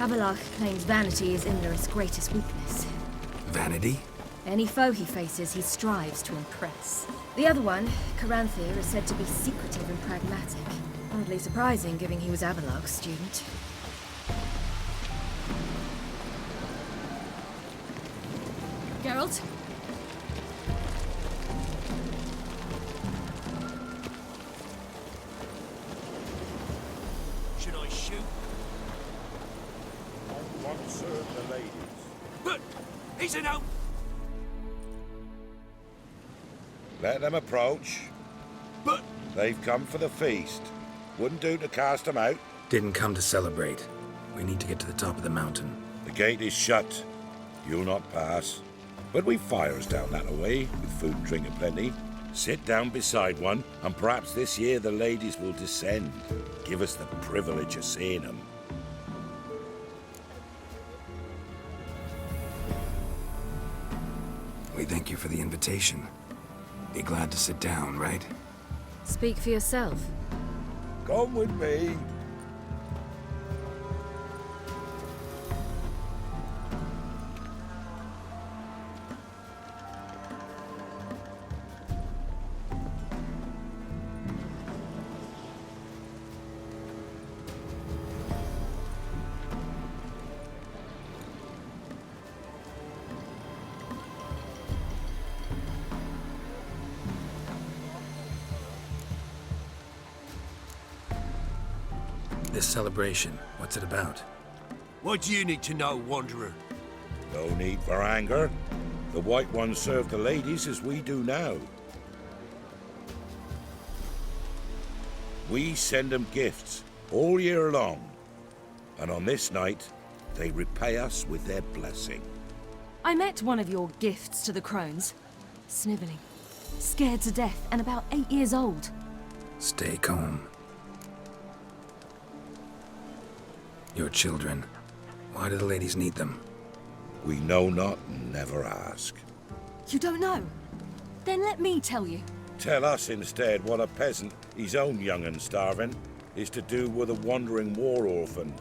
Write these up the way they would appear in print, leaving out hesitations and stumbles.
Avallac'h claims vanity is Imlerith's greatest weakness. Vanity? Any foe he faces, he strives to impress. The other one, Caranthir, is said to be secretive and pragmatic. Hardly surprising, given he was Avallac'h's student. Geralt? Should I shoot? I want to serve the ladies. But he's an out. Let them approach. But They've come for the feast. Wouldn't do to cast them out. Didn't come to celebrate. We need to get to the top of the mountain. The gate is shut. You'll not pass. But we've fires down that way, with food and drink aplenty. Sit down beside one, and perhaps this year the ladies will descend. Give us the privilege of seeing them. We thank you for the invitation. Be glad to sit down, right? Speak for yourself. Come with me. This celebration, what's it about? what do you need to know, Wanderer? No need for anger. The White Ones serve the ladies as we do now. We send them gifts all year long. And on this night, they repay us with their blessing. I met one of your gifts to the crones. Sniveling. Scared to death and about 8 years old. Stay calm. Your children. Why do the ladies need them? We know not and never ask. You don't know? Then let me tell you. Tell us instead what a peasant, his own young and starving, is to do with a wandering war orphan.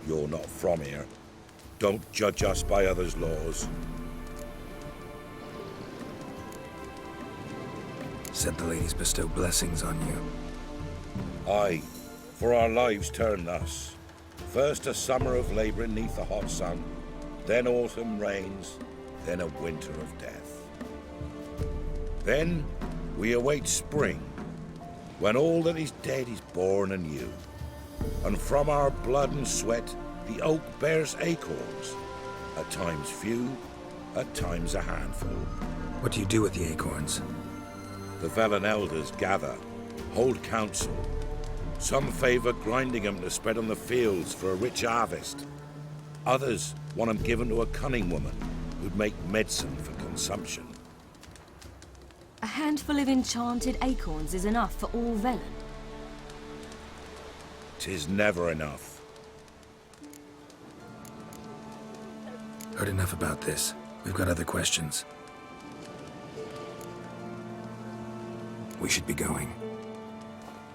You're not from here. Don't judge us by others' laws. Said the ladies bestow blessings on you. Aye, for our lives turn thus. First a summer of labouring neath the hot sun, then autumn rains, then a winter of death. Then we await spring, when all that is dead is born anew. And from our blood and sweat the oak bears acorns, at times few, at times a handful. What do you do with the acorns? The Velen elders gather, hold council. Some favour grinding them to spread on the fields for a rich harvest. Others want them given to a cunning woman who'd make medicine for consumption. A handful of enchanted acorns is enough for all Velen. 'Tis never enough. Heard enough about this. We've got other questions. We should be going.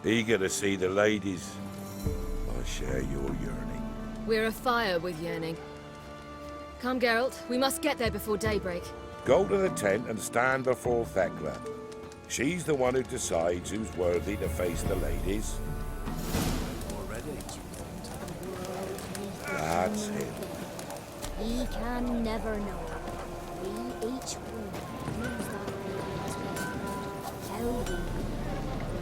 Eager to see the ladies. I share your yearning. We're afire with yearning. Come, Geralt. We must get there before daybreak. Go to the tent and stand before Thekla. She's the one who decides who's worthy to face the ladies. That's him. He can never know. We each one knows that how we know.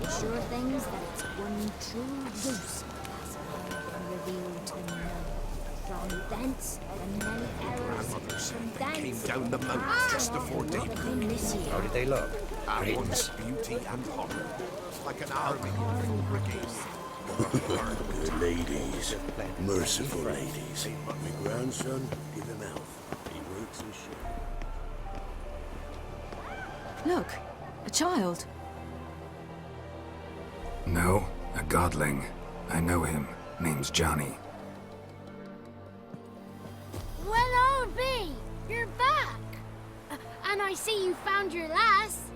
Sure things that it's one true goose has been revealed to none. From thence, the many errors from thence. Came down the mountain just before daybreak. How did they look? Once beauty and honor, like an army in full brigade. Good ladies. Merciful ladies. My grandson, give him health. He waits and shit. Look, a child. No, a godling. I know him. Name's Johnny. Well, old B, you're back. And I see you found your lass.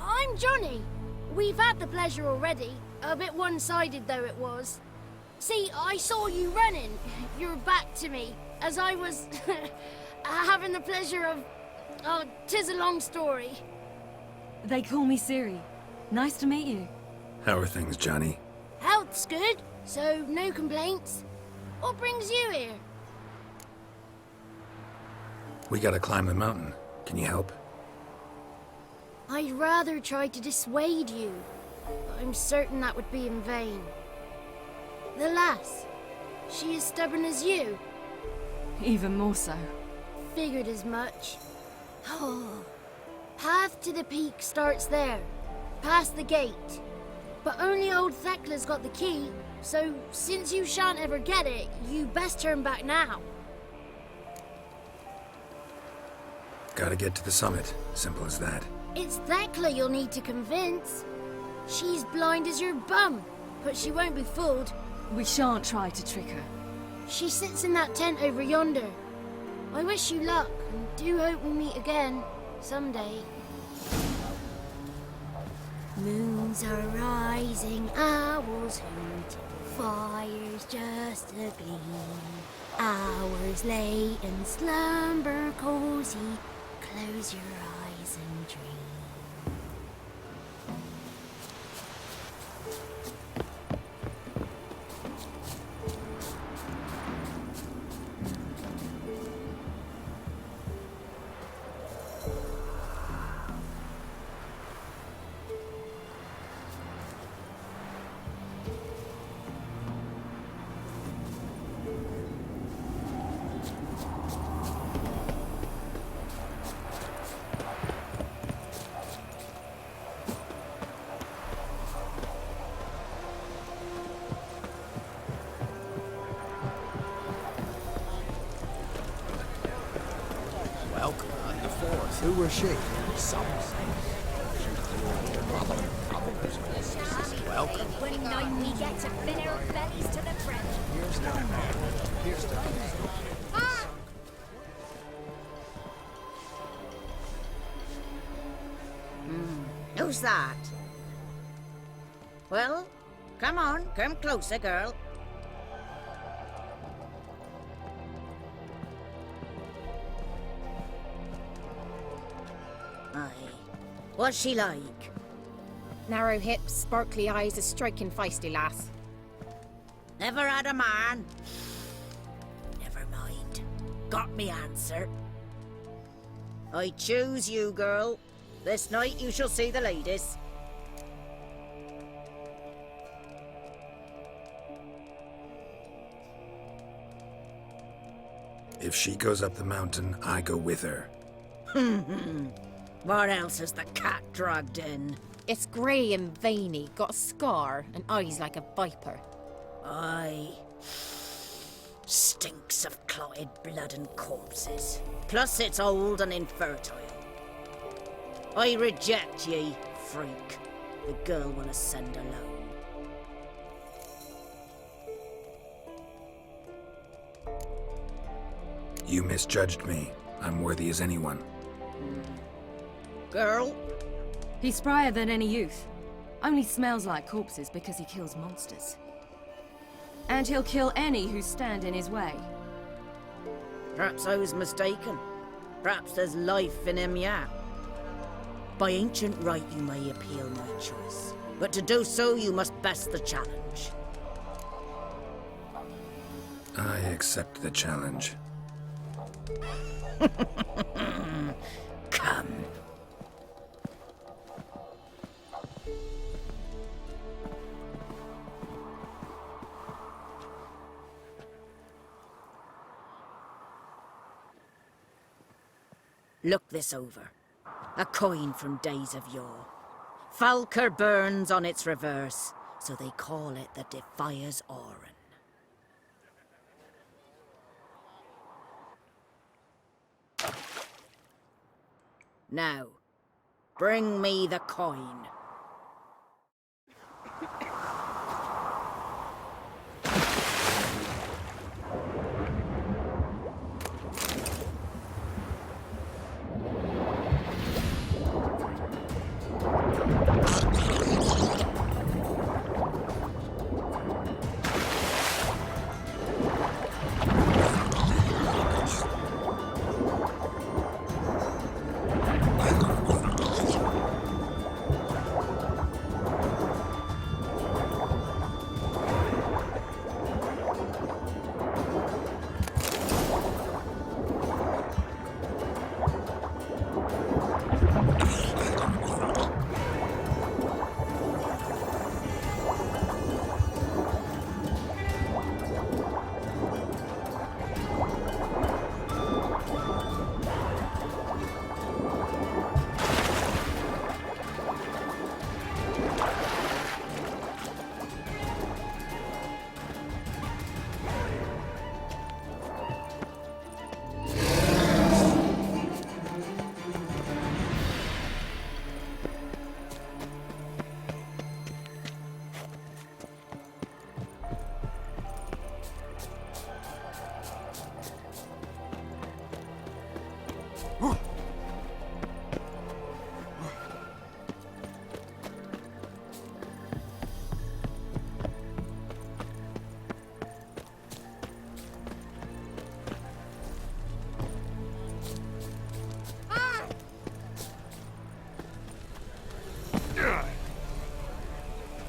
I'm Johnny. We've had the pleasure already. A bit one-sided though it was. See, I saw you running. Your back to me, as I was having the pleasure of... Oh, 'tis a long story. They call me Ciri. Nice to meet you. How are things, Johnny? Health's good, so no complaints. What brings you here? We gotta climb the mountain. Can you help? I'd rather try to dissuade you, but I'm certain that would be in vain. The lass, she as stubborn as you. Even more so. Figured as much. Oh, path to the peak starts there, past the gate. But only old Thekla's got the key, so since you shan't ever get it, you best turn back now. Gotta get to the summit. Simple as that. It's Thekla you'll need to convince. She's blind as your bum, but she won't be fooled. We shan't try to trick her. She sits in that tent over yonder. I wish you luck, and do hope we meet again, someday. Moons are rising, owls hoot, fires just a gleam. Hours late and slumber cozy, close your eyes and dream. Welcome to the forest. Who was she? Some say your brother, welcome. When night we get to fit our bellies to the bread. Here's the Here's the Who's that? Well, come on, come closer, girl. Aye. What's she like? Narrow hips, sparkly eyes, a striking feisty lass. Never had a man? Never mind. Got me answer. I choose you, girl. This night you shall see the ladies. If she goes up the mountain, I go with her. What else has the cat dragged in? It's grey and veiny, got a scar, and eyes like a viper. Aye. Stinks of clotted blood and corpses. Plus it's old and infertile. I reject ye, freak. The girl will ascend alone. You misjudged me. I'm worthy as anyone. Girl? He's sprier than any youth. Only smells like corpses because he kills monsters. And he'll kill any who stand in his way. Perhaps I was mistaken. Perhaps there's life in him yet. By ancient right you may appeal my choice. But to do so you must best the challenge. I accept the challenge. Come. Look this over. A coin from days of yore. Falker burns on its reverse, so they call it the Defier's Oran. Now, bring me the coin.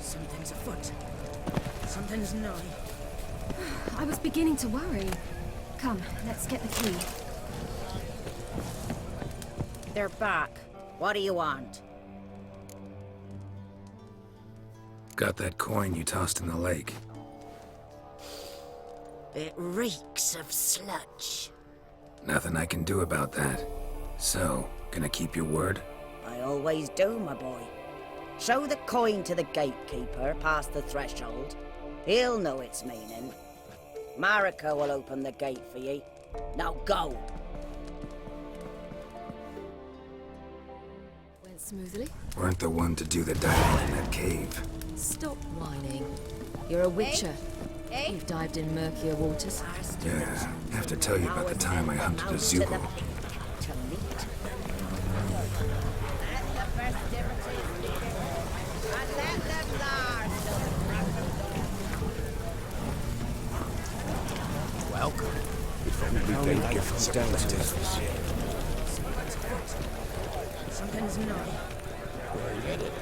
Something's afoot. Something's nigh. I was beginning to worry. Come, let's get the key. They're back. What do you want? Got that coin you tossed in the lake. It reeks of sludge. Nothing I can do about that. So, gonna keep your word? I always do, my boy. Show the coin to the gatekeeper past the threshold. He'll know its meaning. Marika will open the gate for ye. Now go! Went smoothly. Weren't the one to do the diving in that cave. Stop whining. You're a witcher. Hey? You've dived in murkier waters. Yeah, I have to tell you about the time I hunted a Zubul. Welcome. If only they'd give us downstairs. Something's nigh. Where are you headed?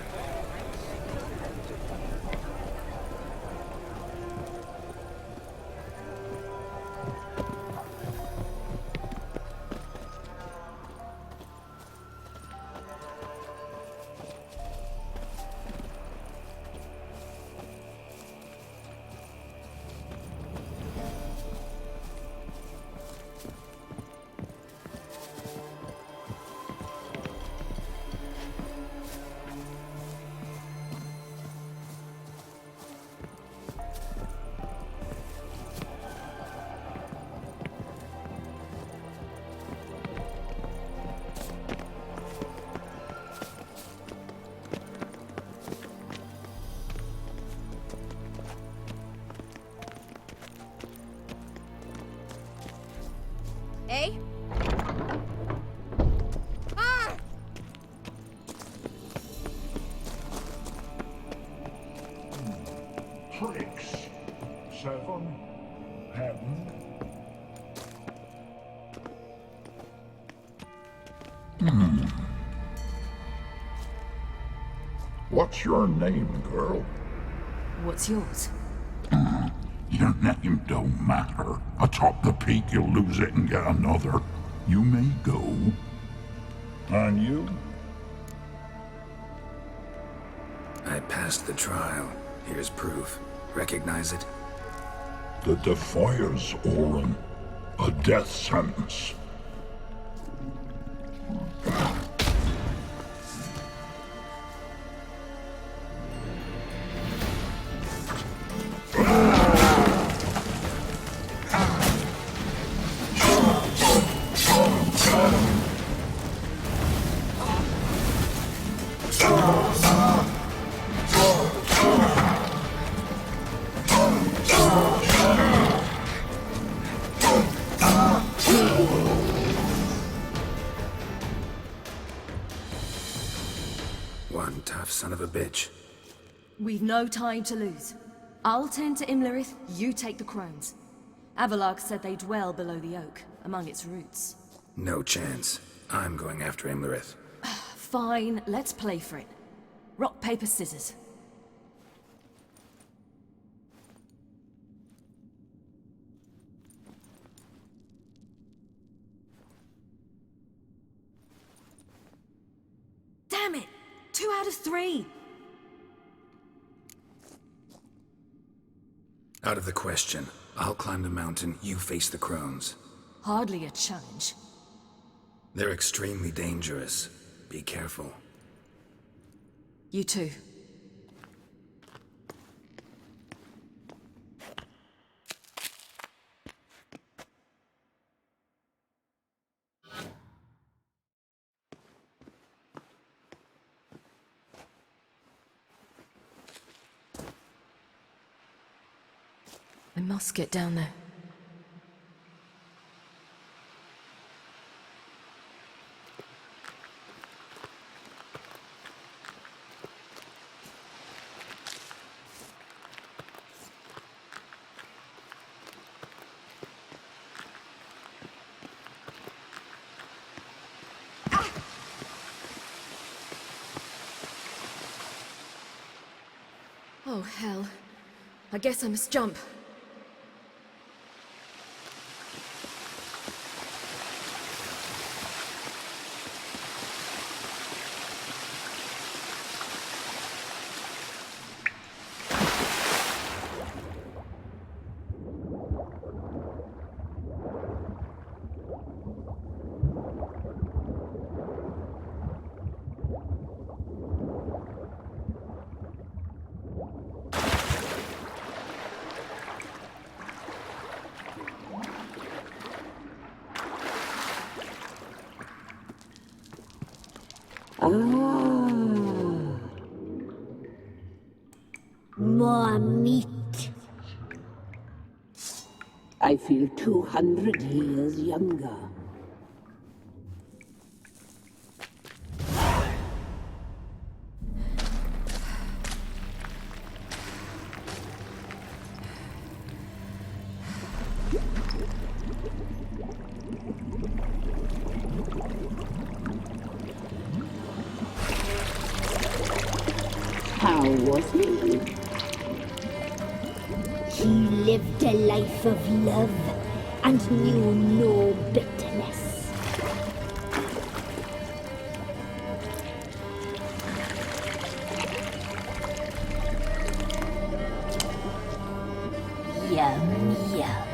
Hey? Ah! Tricks. 7. Pattern. What's your name, girl? What's yours? Your name don't matter. Atop the peak, you'll lose it and get another. You may go. And you? I passed the trial. Here's proof. Recognize it? The Defiers, Orin. A death sentence. One tough son of a bitch. We've no time to lose. I'll tend to Imlerith, you take the crones. Avalok said they dwell below the oak, among its roots. No chance. I'm going after Imlerith. Fine, let's play for it. Rock, paper, scissors. Damn it! 2 out of 3! Out of the question. I'll climb the mountain, you face the crones. Hardly a challenge. They're extremely dangerous. Be careful. You too. I must get down there. Oh, hell. I guess I must jump. More meat. I feel 200 years younger. How was he? He lived a life of love and knew no bitterness. Yum, yum.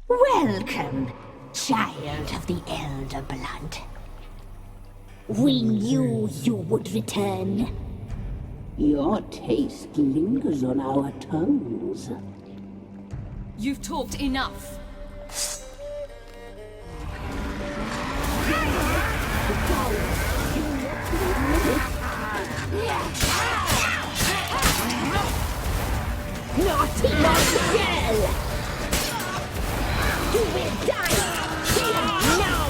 Welcome, child of the Elder Blood. We knew you would return. Your taste lingers on our tongues. You've talked enough. Naughty girl! You will die here now!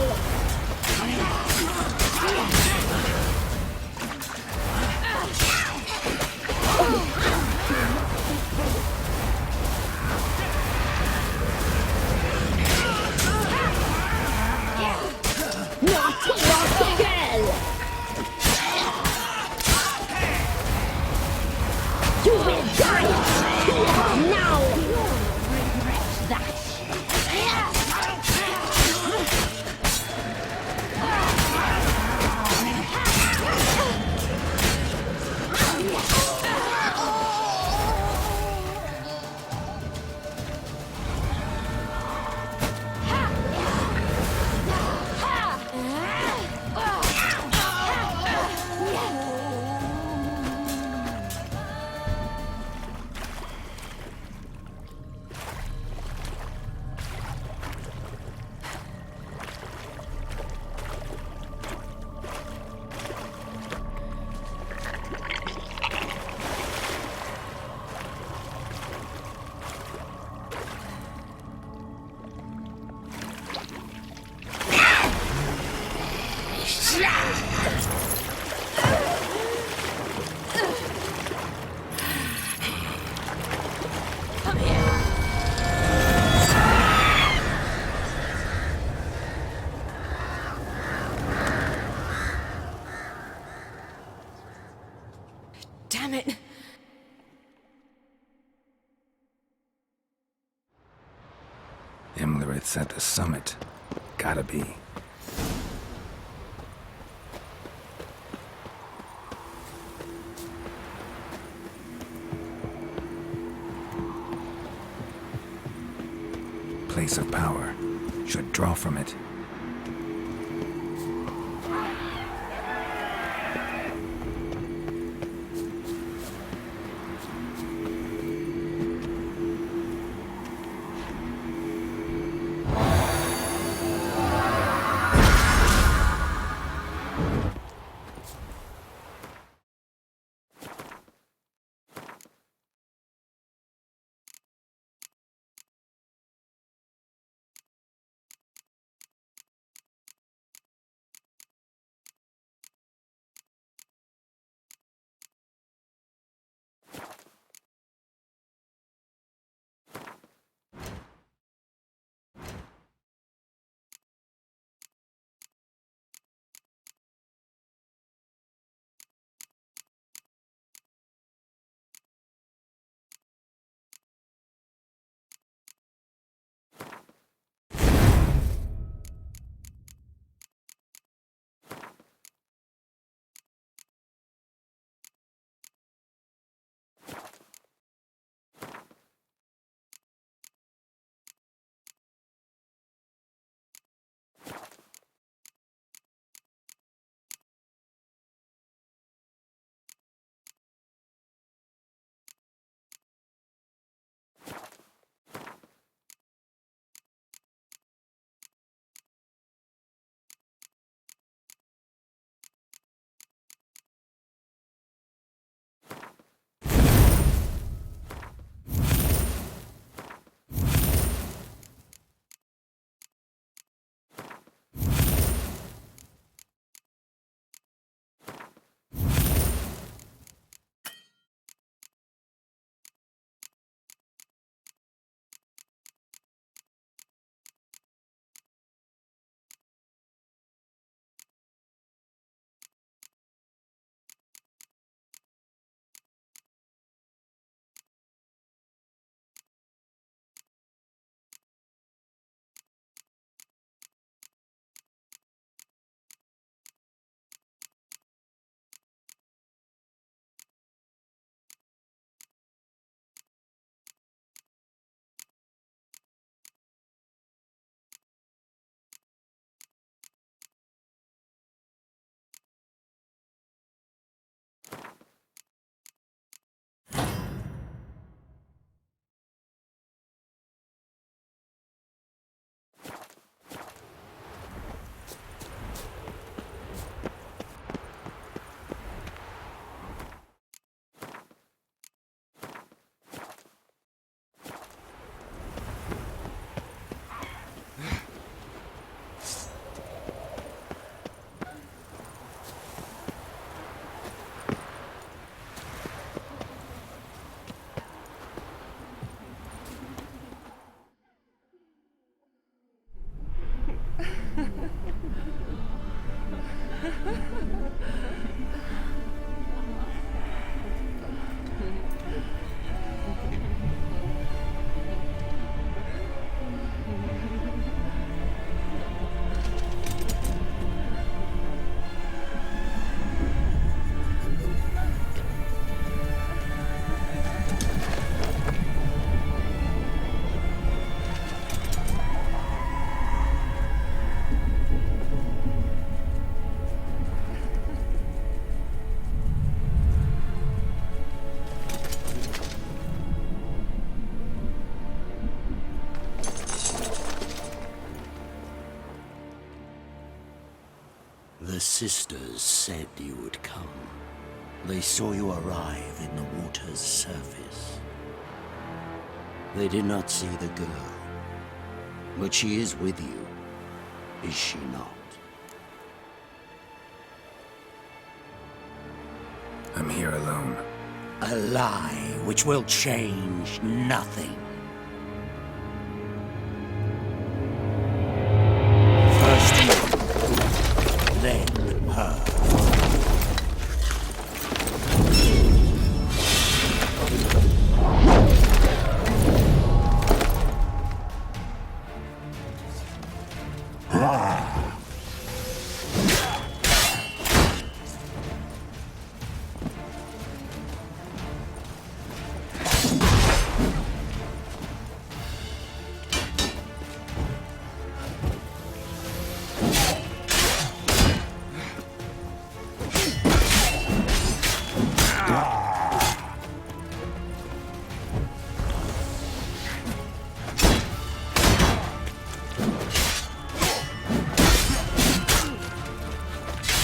Naughty girl! You will die here now! You'll regret that. Damn it! Imlerith's at the summit. Gotta be. Place of power. Should draw from it. The sisters said you would come. They saw you arrive in the water's surface. They did not see the girl. But she is with you, is she not? I'm here alone. A lie which will change nothing. First you, then her.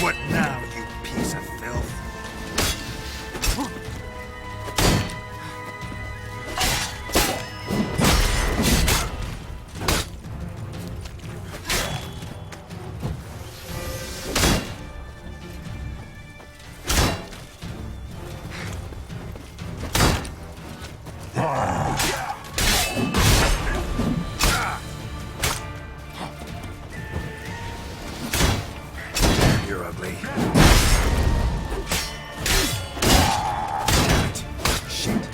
What now, you piece of filth? You're ugly. Shit.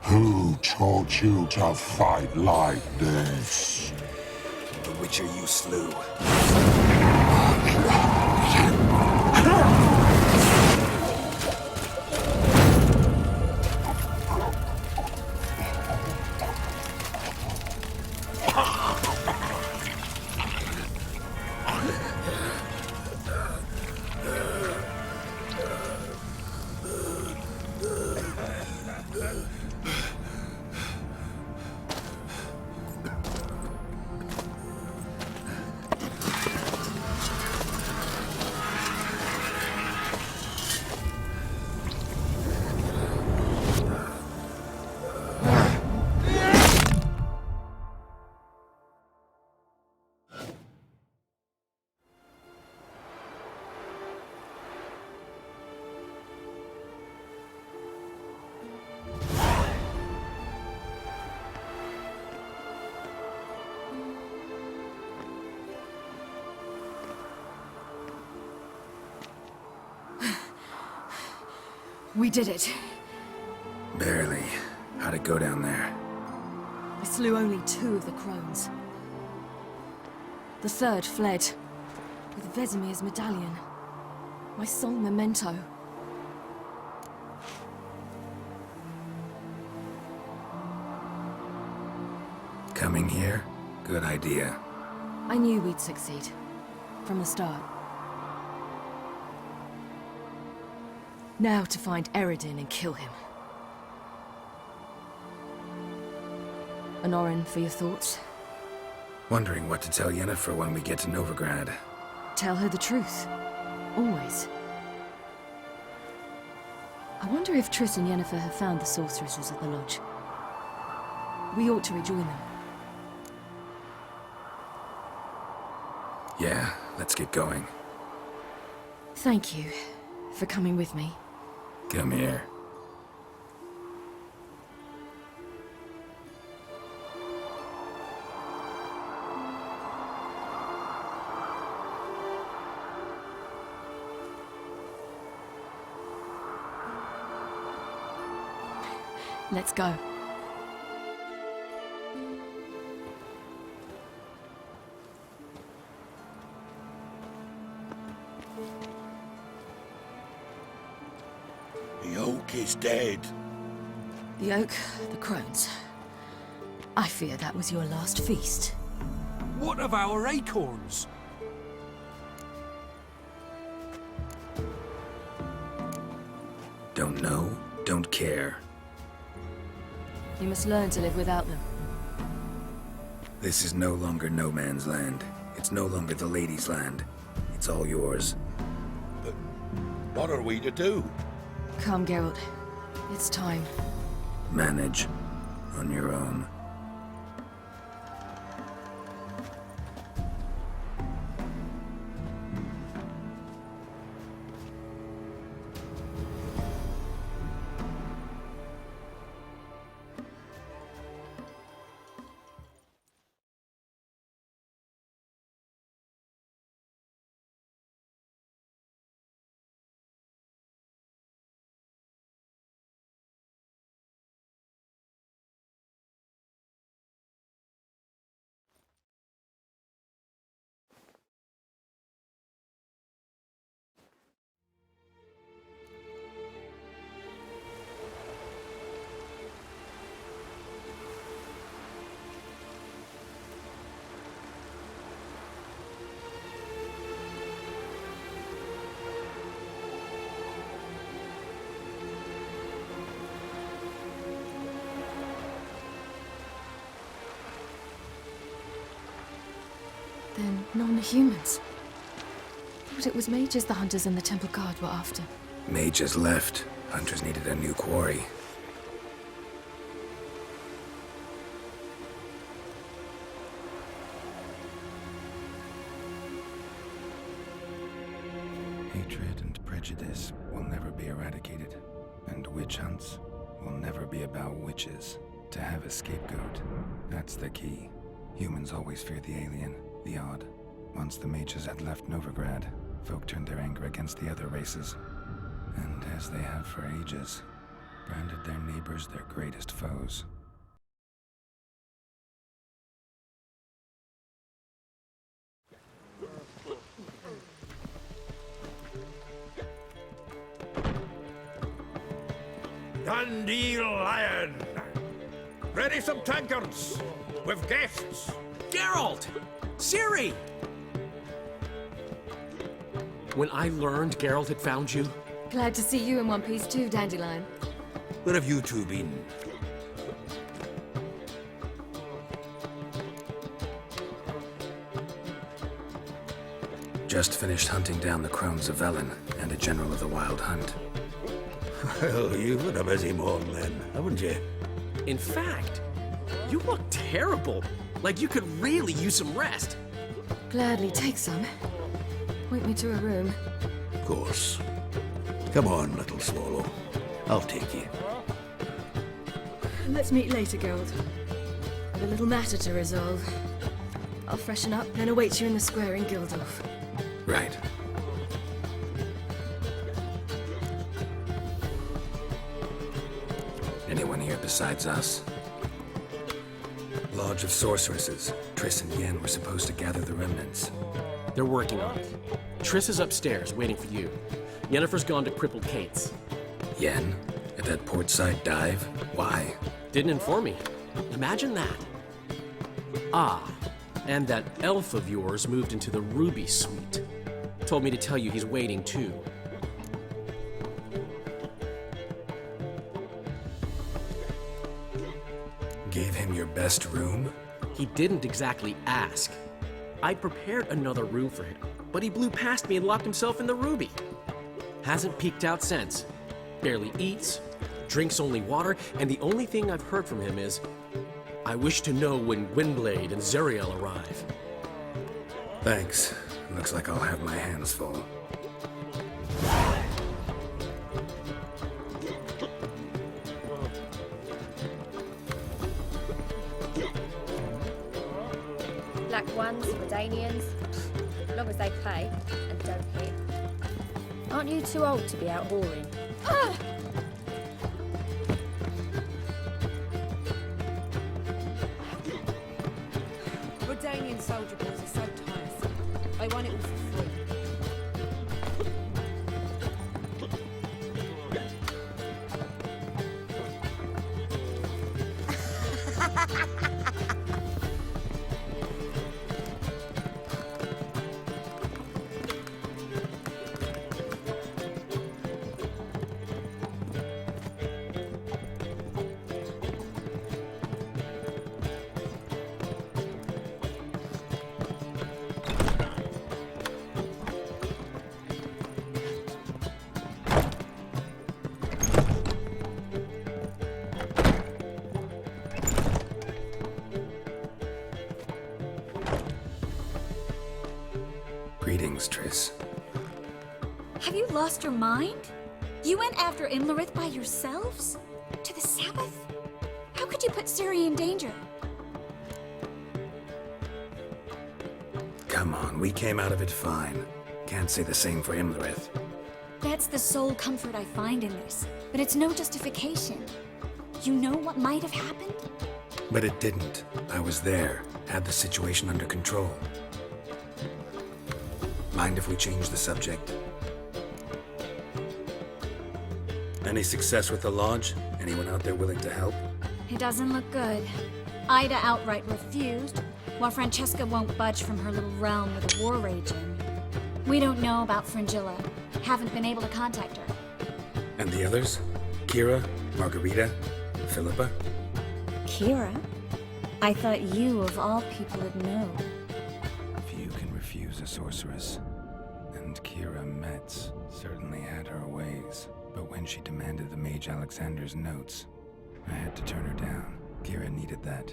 Who taught you to fight like this? The Witcher you slew. We did it. Barely. How'd it go down there? I slew only 2 of the crones. The third fled, with Vesemir's medallion. My sole memento. Coming here? Good idea. I knew we'd succeed. From the start. Now to find Eredin and kill him. Honorin, for your thoughts? Wondering what to tell Yennefer when we get to Novigrad. Tell her the truth. Always. I wonder if Triss and Yennefer have found the sorceresses at the lodge. We ought to rejoin them. Yeah, let's get going. Thank you for coming with me. Come here. Let's go. The oak is dead. The oak, the crones. I fear that was your last feast. What of our acorns? Don't know, don't care. You must learn to live without them. This is no longer no man's land. It's no longer the lady's land. It's all yours. But what are we to do? Come, Geralt. It's time. Manage. On your own. Then non-humans. Thought it was mages the hunters and the Temple Guard were after. Mages left. Hunters needed a new quarry. Hatred and prejudice will never be eradicated. And witch hunts will never be about witches. To have a scapegoat, that's the key. Humans always fear the alien, the odd. Once the mages had left Novigrad, folk turned their anger against the other races. And as they have for ages, branded their neighbors their greatest foes. Dandelion! Ready some tankards! With guests! Geralt! Ciri! When I learned Geralt had found you, Glad to see you in one piece too, Dandelion. Where have you two been? Just finished hunting down the crones of Velen and a general of the Wild Hunt. Well, you've had a busy morning then, haven't you? in fact, you look terrible. Like you could really use some rest. Gladly take some. Point me to a room. Of course. Come on, little swallow. I'll take you. Let's meet later, Geralt. I've a little matter to resolve. I'll freshen up, then await you in the square in Gildorf. Right. Anyone here besides us? Lodge of Sorceresses. Triss and Yen were supposed to gather the remnants. They're working on it. Triss is upstairs, waiting for you. Yennefer's gone to Crippled Kate's. Yen? At that portside dive? Why? Didn't inform me. Imagine that. Ah, And that elf of yours moved into the Ruby Suite. Told me to tell you he's waiting too. Gave him your best room? He didn't exactly ask. I prepared another room for him, but he blew past me and locked himself in the Ruby. Hasn't peeked out since. Barely eats, drinks only water, and the only thing I've heard from him is, I wish to know when Gwynblade and Zuriel arrive. Thanks. Looks like I'll have my hands full. Black ones, Redanians, as long as they pay and don't hit. Aren't you too old to be out whoring? Redanian soldier boys are so tiresome. They want it all for free. Greetings, Triss. Have you lost your mind? You went after Imlerith by yourselves? To the Sabbath? How could you put Ciri in danger? Come on, we came out of it fine. Can't say the same for Imlerith. That's the sole comfort I find in this, but it's no justification. You know what might have happened? But it didn't. I was there, had the situation under control. Mind if we change the subject? Any success with the Lodge? Anyone out there willing to help? It doesn't look good. Ida outright refused, while Francesca won't budge from her little realm with a war raging. We don't know about Fringilla. Haven't been able to contact her. And the others? Kira? Margarita? Philippa? Kira? I thought you, of all people, would know. Few can refuse a sorceress. And Kira Metz certainly had her ways. But when she demanded the Mage Alexander's notes, I had to turn her down. Kira needed that,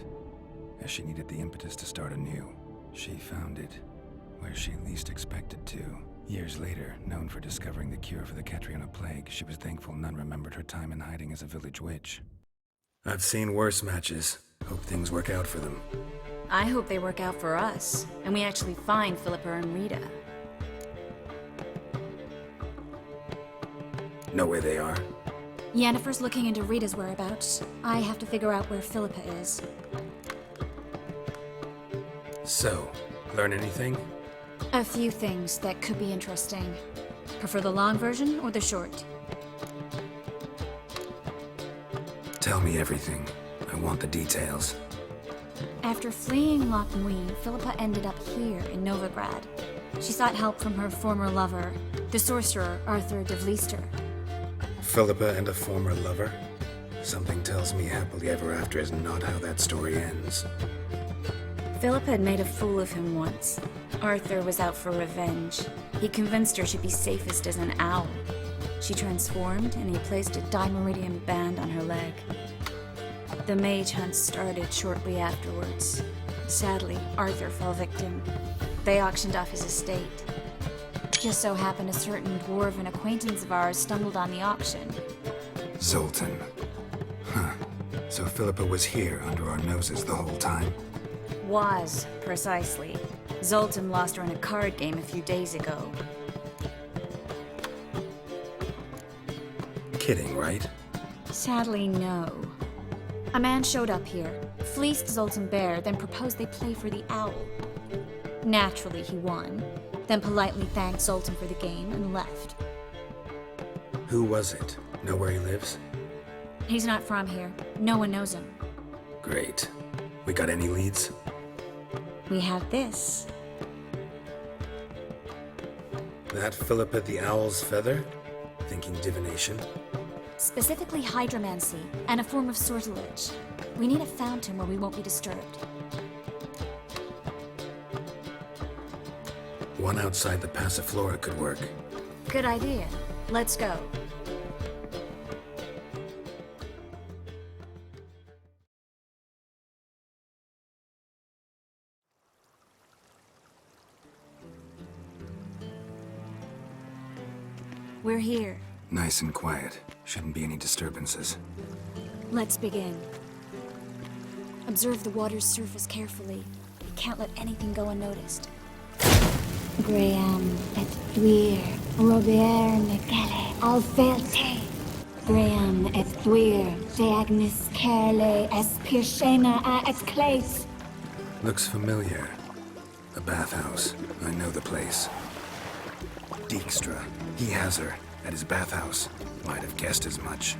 as she needed the impetus to start anew. She found it where she least expected to. Years later, known for discovering the cure for the Catriona plague, she was thankful none remembered her time in hiding as a village witch. I've seen worse matches. Hope things work out for them. I hope they work out for us, and we actually find Philippa and Rita. Know where they are? Yennefer's looking into Rita's whereabouts. I have to figure out where Philippa is. So, learn anything? A few things that could be interesting. Prefer the long version or the short? Tell me everything. I want the details. After fleeing Loch Muin, Philippa ended up here in Novigrad. She sought help from her former lover, the sorcerer Arthur de Vlister. Philippa and a former lover? Something tells me happily ever after is not how that story ends. Philippa had made a fool of him once. Arthur was out for revenge. He convinced her she'd be safest as an owl. She transformed, and he placed a Dimeridian band on her leg. The mage hunt started shortly afterwards. Sadly, Arthur fell victim. They auctioned off his estate. Just so happened a certain dwarven acquaintance of ours stumbled on the auction. Zoltan. Huh. So Philippa was here under our noses the whole time? Was, precisely. Zoltan lost her in a card game a few days ago. Kidding, right? Sadly, no. A man showed up here, fleeced Zoltan bare, then proposed they play for the owl. Naturally, he won, then politely thanked Zoltan for the game and left. Who was it? Know where he lives? He's not from here. No one knows him. Great. We got any leads? we have this. That Philippa the Owl's feather? Thinking divination? Specifically hydromancy, and a form of sortilege. We need a fountain where we won't be disturbed. One outside the Passiflora could work. Good idea. Let's go. We're here. Nice and quiet. Shouldn't be any disturbances. Let's begin. Observe the water's surface carefully. We can't let anything go unnoticed. Graham et Dwyer, Robert Michele, Alfelte. Graham et Dwyer, Deagnis Kerle, es Pirshena a et Clate. Looks familiar. A bathhouse. I know the place. Dijkstra. He has her. At his bathhouse. Might have guessed as much.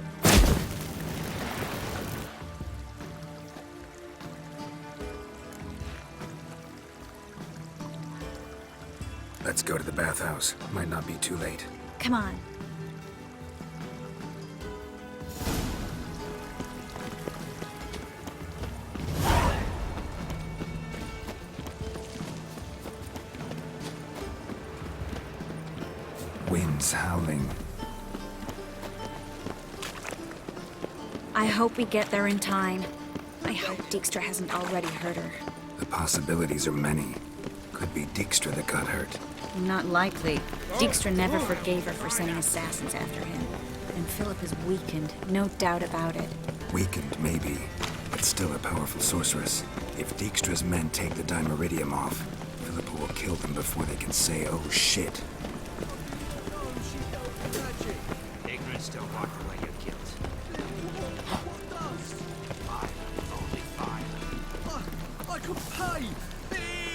Let's go to the bathhouse. Might not be too late. Come on. Wind's howling. I hope we get there in time. I hope Dijkstra hasn't already hurt her. The possibilities are many. Could be Dijkstra that got hurt. Not likely. Dijkstra never forgave her for sending assassins after him. And Philip is weakened, no doubt about it. Weakened, maybe, but still a powerful sorceress. If Dijkstra's men take the Dimeridium off, Philippa will kill them before they can say, oh shit. Ignorance don't walk away your guilt. I could pay!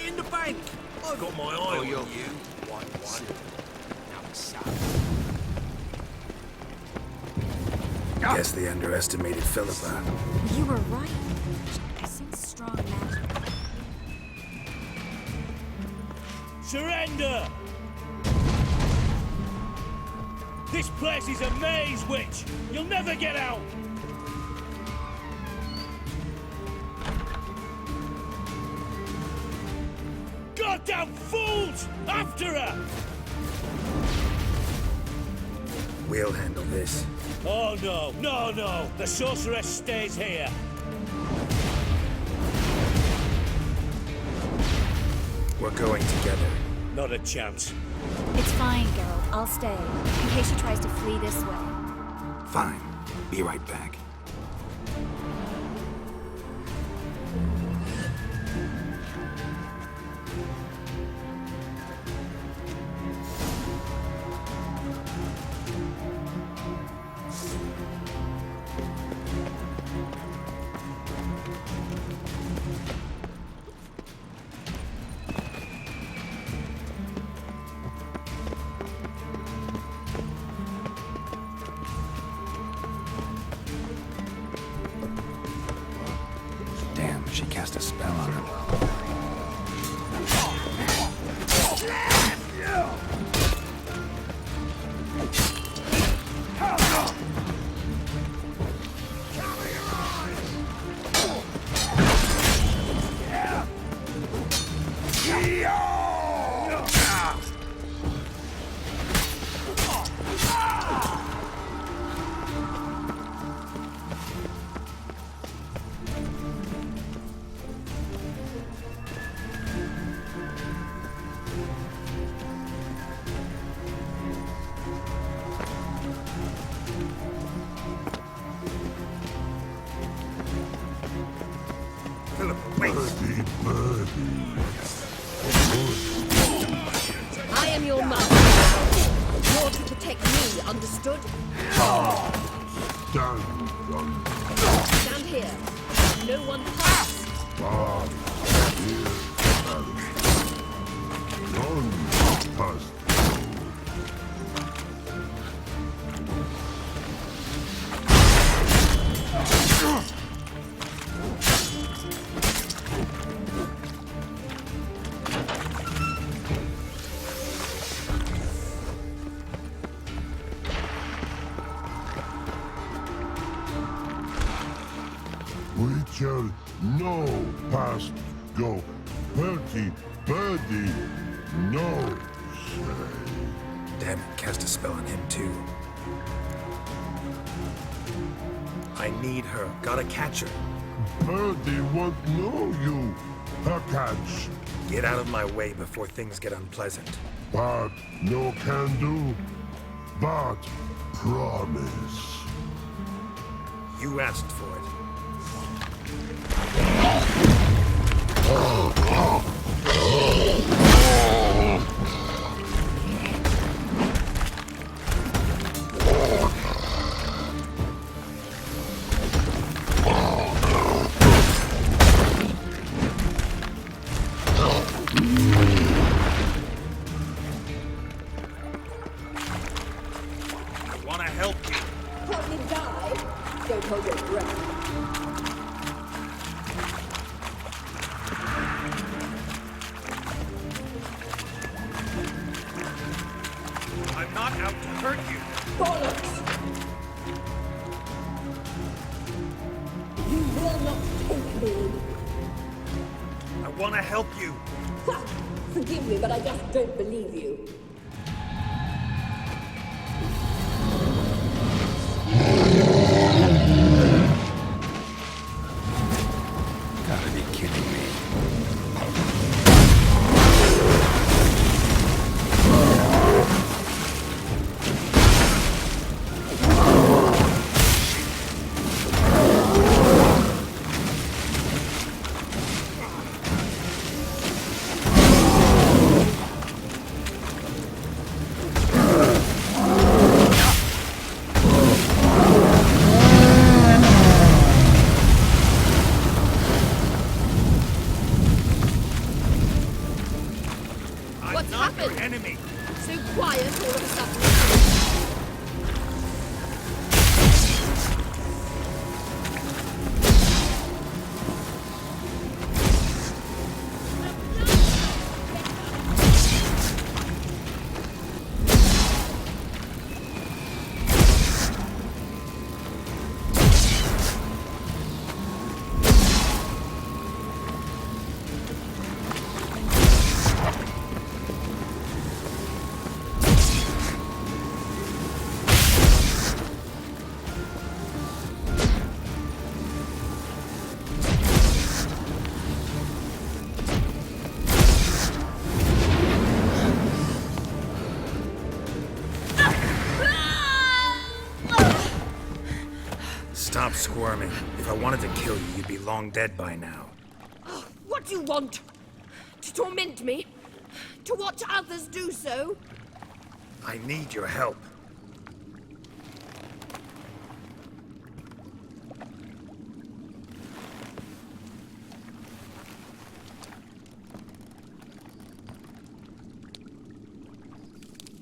In the bank! I've got my eye on you. One. Now it's sad. Guess they underestimated Philippa. You were right. I sense strong magic. Surrender! This place is a maze, witch! You'll never get out! Goddamn fools! After her! We'll handle this. Oh no! The sorceress stays here. We're going together. Not a chance. It's fine, Geralt. I'll stay, in case she tries to flee this way. Fine. Be right back. She cast a spell on him. I am your mother. You're to protect me, understood? Stand here. No one pass. No past go. Birdie, birdie, no say. Damn it, cast a spell on him too. I need her. Gotta catch her. Birdie won't know you. A catch. Get out of my way before things get unpleasant. But no can do. But promise. You asked for it. I want to help you. Help me die? Don't hold your breath. I'm not out to hurt you. Bollocks! You will not take me. I want to help you. Ha! Forgive me, but I just don't believe you. Gotta be kidding me. What's happened? Your enemy. So quiet all of a sudden. Stop squirming. If I wanted to kill you, you'd be long dead by now. What do you want? To torment me? To watch others do so? I need your help.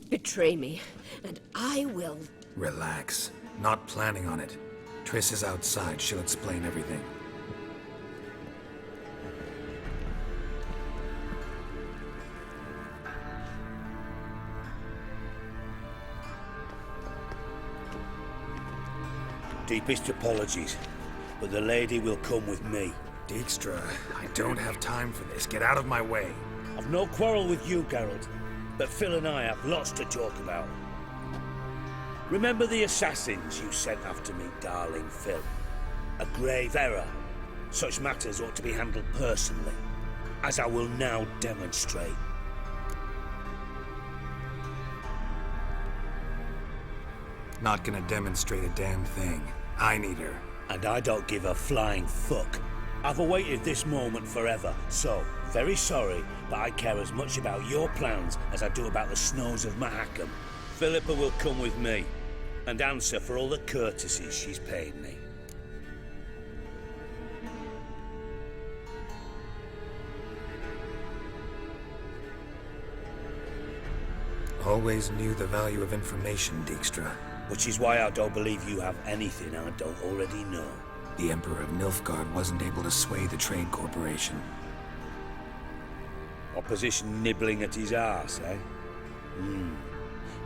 Betray me, and I will. Relax. Not planning on it. Triss is outside. She'll explain everything. Deepest apologies, but the lady will come with me. Dijkstra, I don't have time for this. Get out of my way. I've no quarrel with you, Geralt, but Phil and I have lots to talk about. Remember the assassins you sent after me, darling Phil? A grave error. Such matters ought to be handled personally, as I will now demonstrate. Not gonna demonstrate a damn thing. I need her. And I don't give a flying fuck. I've awaited this moment forever, so, very sorry, but I care as much about your plans as I do about the snows of Mahakam. Philippa will come with me, and answer for all the courtesies she's paid me. Always knew the value of information, Dijkstra. Which is why I don't believe you have anything I don't already know. The Emperor of Nilfgaard wasn't able to sway the Trade Corporation. Opposition nibbling at his arse, eh?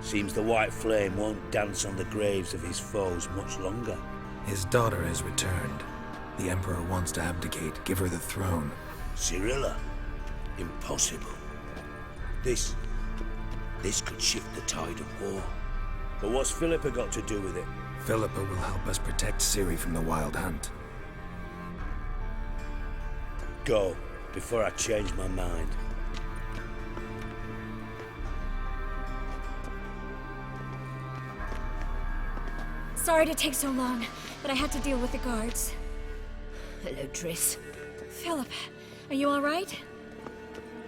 Seems the White Flame won't dance on the graves of his foes much longer. His daughter has returned. The Emperor wants to abdicate, give her the throne. Cirilla? Impossible. This could shift the tide of war. But what's Philippa got to do with it? Philippa will help us protect Ciri from the Wild Hunt. Go, before I change my mind. Sorry to take so long, but I had to deal with the guards. Hello, Triss. Philip, are you all right?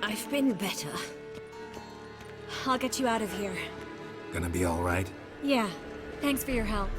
I've been better. I'll get you out of here. Gonna be all right? Yeah, thanks for your help.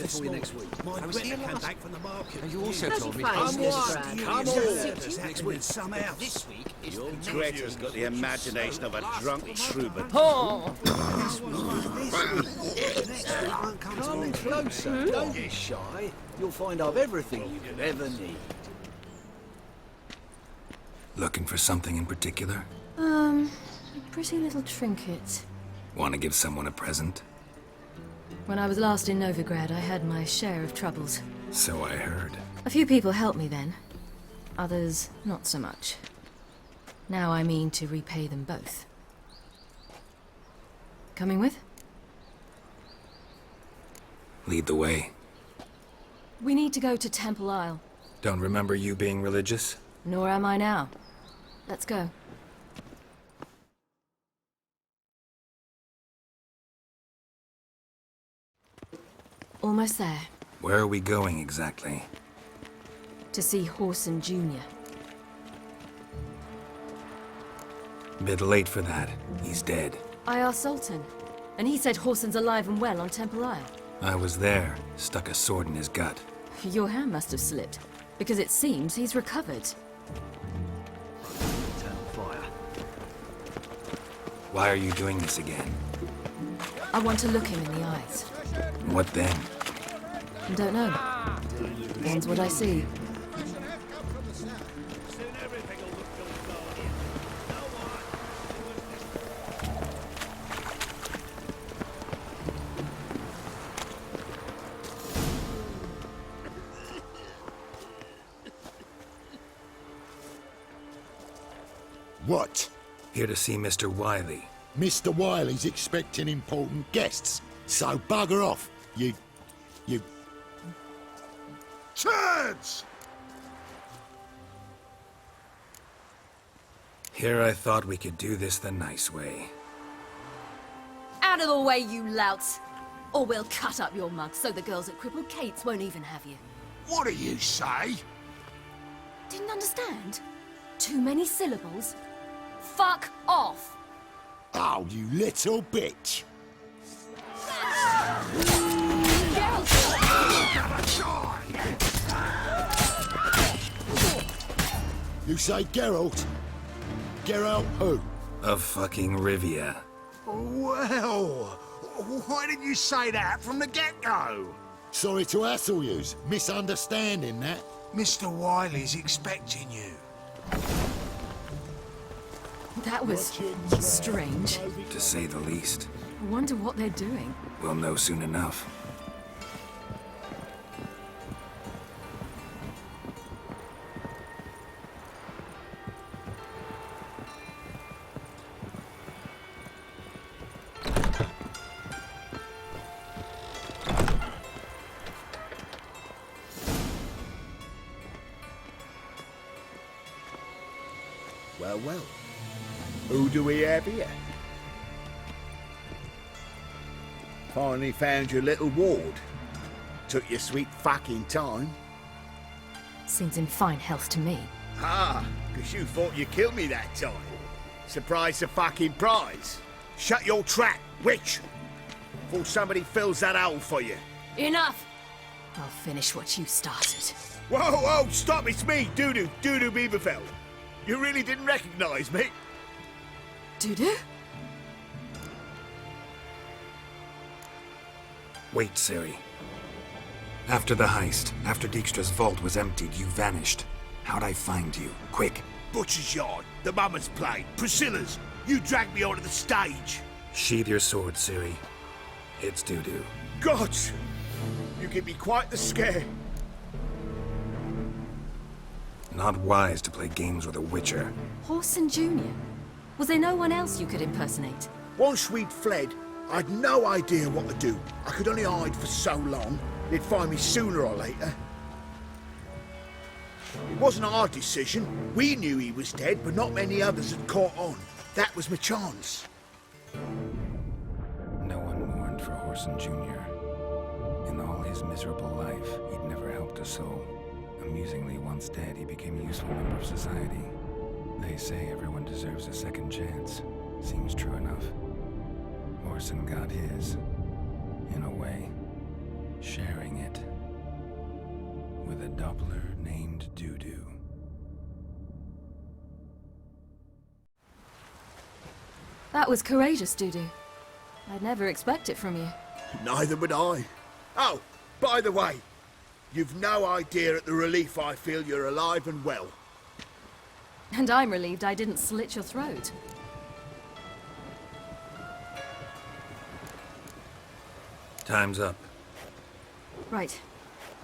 For you next week. My brother came back from the market. And you also told me Come on, next week. Somehow. This week is The old Greta's got the imagination of a drunk troubadour. Oh! Come in closer. Don't be shy. You'll find I've everything you could ever need. Looking for something in particular? A pretty little trinket. Want to give someone a present? When I was last in Novigrad, I had my share of troubles. So I heard. A few people helped me then. Others, not so much. Now I mean to repay them both. Coming with? Lead the way. We need to go to Temple Isle. Don't remember you being religious? Nor am I now. Let's go. Almost there. Where are we going exactly? To see Whoreson Jr. Bit late for that. He's dead. I asked Sultan, and he said Whoreson's alive and well on Temple Isle. I was there. Stuck a sword in his gut. Your hand must have slipped, because it seems he's recovered. Why are you doing this again? I want to look him in the eyes. What then? Don't know. Depends what I see. What? Here to see Mr. Wiley. Mr. Wiley's expecting important guests, so bugger off, you... Turds! Here I thought we could do this the nice way. Out of the way, you louts! Or we'll cut up your mug so the girls at Crippled Kate's won't even have you. What do you say? Didn't understand? Too many syllables? Fuck off! Oh, you little bitch! You say Geralt? Geralt who? Of fucking Rivia. Well, why didn't you say that from the get-go? Sorry to hassle yous. Misunderstanding that. Mr. Wiley's expecting you. That was strange. To say the least. I wonder what they're doing. We'll know soon enough. Well, well. Who do we have here? Finally found your little ward. Took your sweet fucking time. Seems in fine health to me. Ah, because you thought you killed me that time. Surprise the fucking prize. Shut your trap, witch! Before somebody fills that hole for you. Enough! I'll finish what you started. Whoa, whoa, stop, it's me, Dudu Beaverfell. You really didn't recognize me? Dudu? Wait, Ciri. After the heist, after Dijkstra's vault was emptied, you vanished. How'd I find you? Quick. Butcher's Yard, the Mama's Plate, Priscilla's. You dragged me onto the stage. Sheathe your sword, Ciri. It's Dudu. God! You give me quite the scare. Not wise to play games with a Witcher. Horson Jr. Was there no one else you could impersonate? Once we'd fled, I'd no idea what to do. I could only hide for so long. They'd find me sooner or later. It wasn't our decision. We knew he was dead, but not many others had caught on. That was my chance. No one mourned for Horson Jr. In all his miserable life, he'd never helped a soul. Amusingly, once dead, he became a useful member of society. They say everyone deserves a second chance. Seems true enough. Horson got his, in a way, sharing it with a Doppler named Dudu. That was courageous, Dudu. I'd never expect it from you. Neither would I. Oh, by the way, you've no idea at the relief I feel you're alive and well. And I'm relieved I didn't slit your throat. Time's up. Right.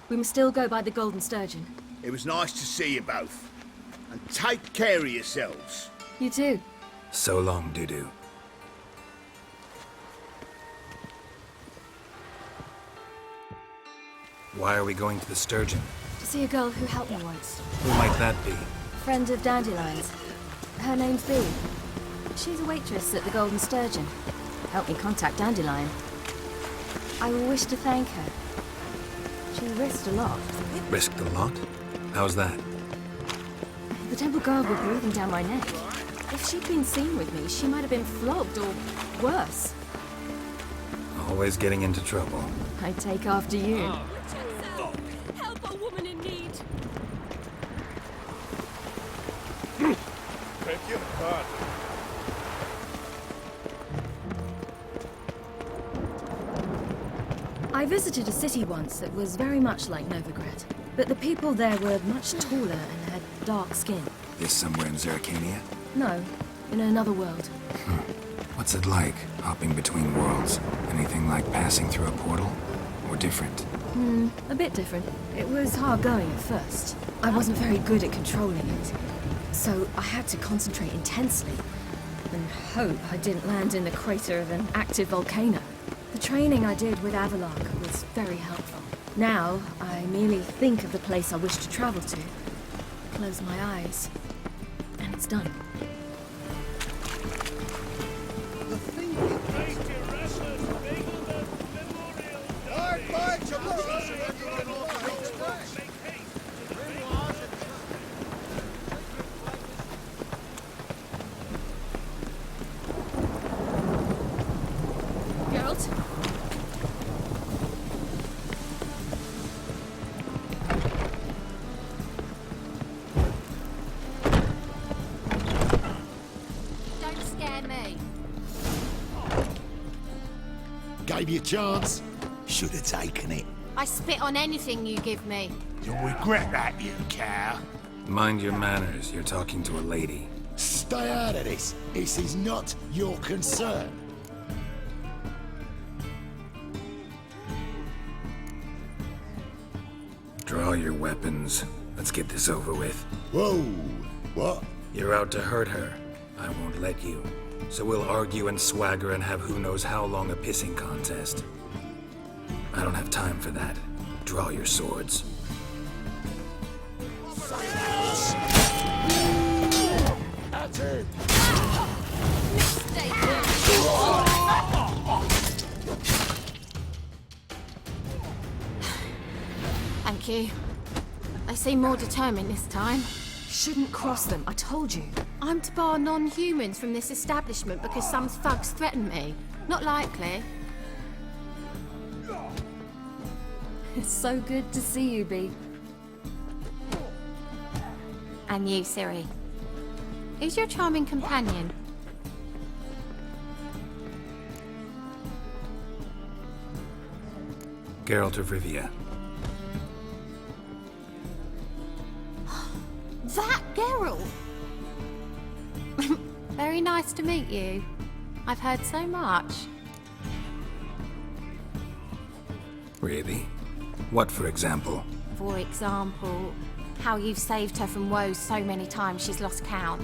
We must still go by the Golden Sturgeon. It was nice to see you both. And take care of yourselves. You too. So long, Dudu. Why are we going to the Sturgeon? To see a girl who helped me once. Who might that be? Friend of Dandelion's. Her name's Bee. She's a waitress at the Golden Sturgeon. Helped me contact Dandelion. I wish to thank her. She risked a lot. Risked a lot? How's that? The temple guard were breathing down my neck. If she'd been seen with me, she might have been flogged or worse. Always getting into trouble. I'd take after you. Help a woman in need. Beg your pardon. I visited a city once that was very much like Novigrad, but the people there were much taller and had dark skin. This somewhere in Zerkania? No, in another world. What's it like, hopping between worlds? Anything like passing through a portal? Or different? A bit different. It was hard going at first. I wasn't very good at controlling it. So I had to concentrate intensely and hope I didn't land in the crater of an active volcano. The training I did with Avalok was very helpful. Now, I merely think of the place I wish to travel to, close my eyes, and it's done. Geralt? Don't scare me. Gave you a chance. Should have taken it. I spit on anything you give me. You'll regret that, you cow. Mind your manners. You're talking to a lady. Stay out of this. This is not your concern. Draw your weapons. Let's get this over with. Whoa! What? You're out to hurt her. I won't let you. So we'll argue and swagger and have who knows how long a pissing contest. I don't have time for that. Draw your swords. That's it. Thank you. They seem more determined this time. Shouldn't cross them, I told you. I'm to bar non-humans from this establishment because some thugs threaten me. Not likely. It's so good to see you, Bee. And you, Ciri. Who's your charming companion? Geralt of Rivia. That Geralt! Very nice to meet you. I've heard so much. Really? What, for example? For example, how you've saved her from woes so many times she's lost count.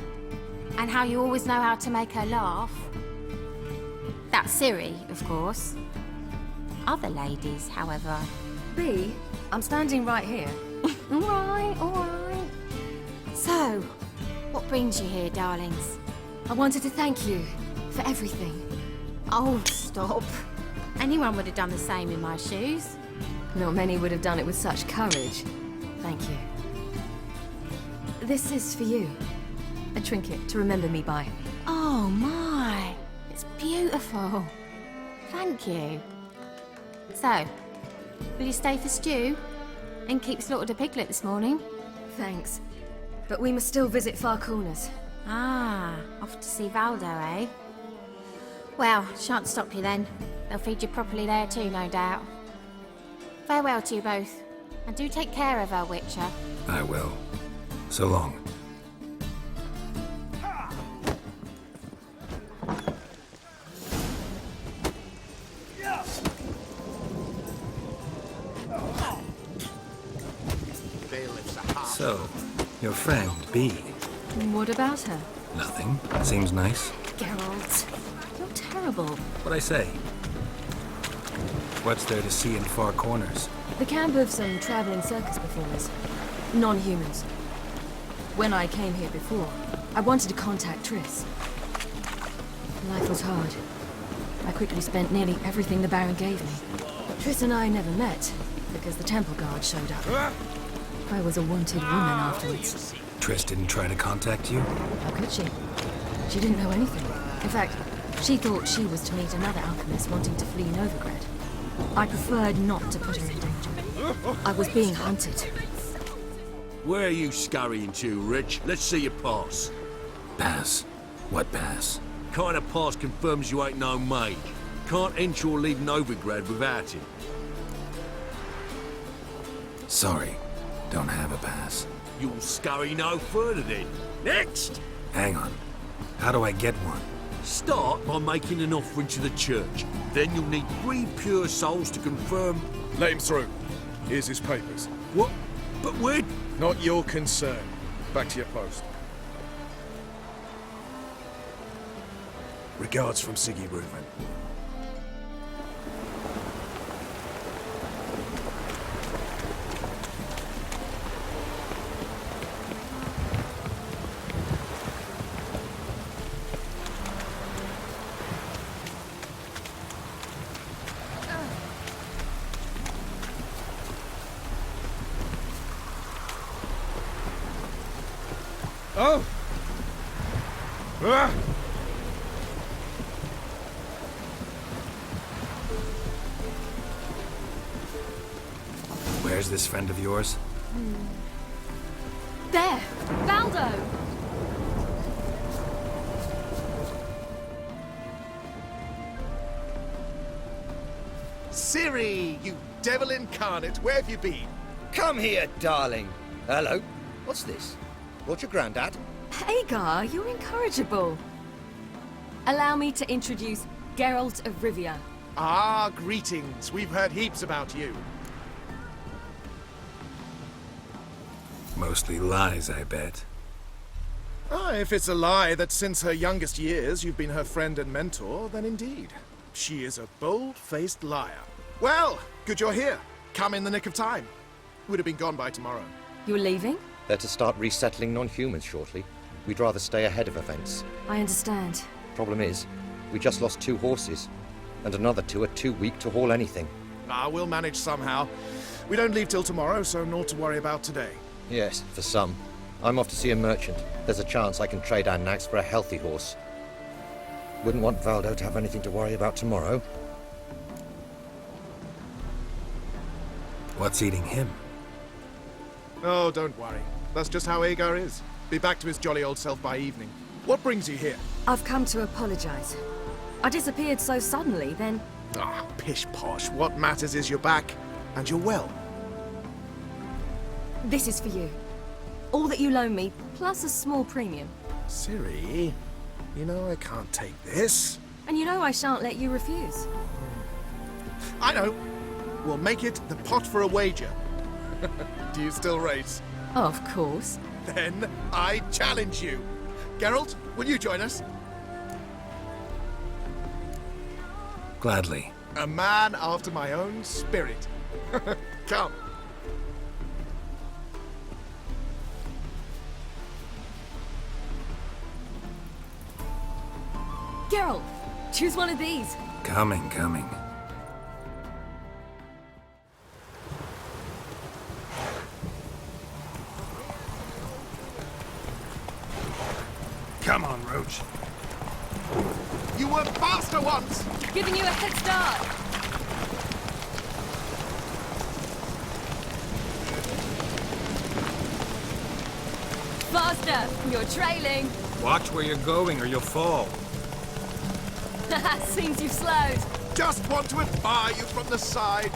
And how you always know how to make her laugh. That's Ciri, of course. Other ladies, however. Bee, I'm standing right here. Alright, alright. So, what brings you here, darlings? I wanted to thank you for everything. Oh, stop. Anyone would have done the same in my shoes. Not many would have done it with such courage. Thank you. This is for you. A trinket to remember me by. Oh my, it's beautiful. Thank you. So, will you stay for stew? And keep slaughtered a piglet this morning? Thanks. But we must still visit Far Corners. Ah, off to see Valdo, eh? Well, shan't stop you then. They'll feed you properly there too, no doubt. Farewell to you both. And do take care of her, Witcher. I will. So long. So, your friend, Bee. What about her? Nothing. Seems nice. Geralt, you're terrible. What'd I say? What's there to see in Far Corners? The camp of some traveling circus performers. Non-humans. When I came here before, I wanted to contact Triss. Life was hard. I quickly spent nearly everything the Baron gave me. Triss and I never met, because the temple guard showed up. I was a wanted woman afterwards. Triss didn't try to contact you? How could she? She didn't know anything. In fact, she thought she was to meet another alchemist wanting to flee Novigrad. I preferred not to put her in danger. I was being hunted. Where are you scurrying to, Rich? Let's see your pass. Pass? What pass? Kind of pass confirms you ain't no mage. Can't enter or leave Novigrad without it. Sorry. Don't have a pass. You'll scurry no further then. Next! Hang on. How do I get one? Start by making an offering to the church. Then you'll need 3 pure souls to confirm... Let him through. Here's his papers. What? But where... Not your concern. Back to your post. Regards from Siggy Reuven. Oh! Ah! Where's this friend of yours? There! Valdo! Ciri, you devil incarnate, where have you been? Come here, darling. Hello. What's this? What's your granddad? Hagar, you're incorrigible. Allow me to introduce Geralt of Rivia. Ah, greetings. We've heard heaps about you. Mostly lies, I bet. Ah, if it's a lie that since her youngest years you've been her friend and mentor, then indeed. She is a bold-faced liar. Well, good you're here. Come in the nick of time. Would have been gone by tomorrow. You're leaving? They're to start resettling non-humans shortly. We'd rather stay ahead of events. I understand. Problem is, we just lost 2 horses, and another 2 are too weak to haul anything. Ah, we'll manage somehow. We don't leave till tomorrow, so naught to worry about today. Yes, for some. I'm off to see a merchant. There's a chance I can trade our nags for a healthy horse. Wouldn't want Valdo to have anything to worry about tomorrow. What's eating him? Oh, don't worry. That's just how Agar is. Be back to his jolly old self by evening. What brings you here? I've come to apologize. I disappeared so suddenly, then... Ah, pish-posh. What matters is you're back, and you're well. This is for you. All that you loan me, plus a small premium. Ciri, you know I can't take this. And you know I shan't let you refuse. I know. We'll make it the pot for a wager. Do you still race? Of course. Then I challenge you. Geralt, will you join us? Gladly. A man after my own spirit. Come. Geralt, choose one of these. Coming. Come on, Roach. You were faster once! Giving you a head start. Faster! You're trailing. Watch where you're going or you'll fall. Seems you've slowed. Just want to admire you from the side.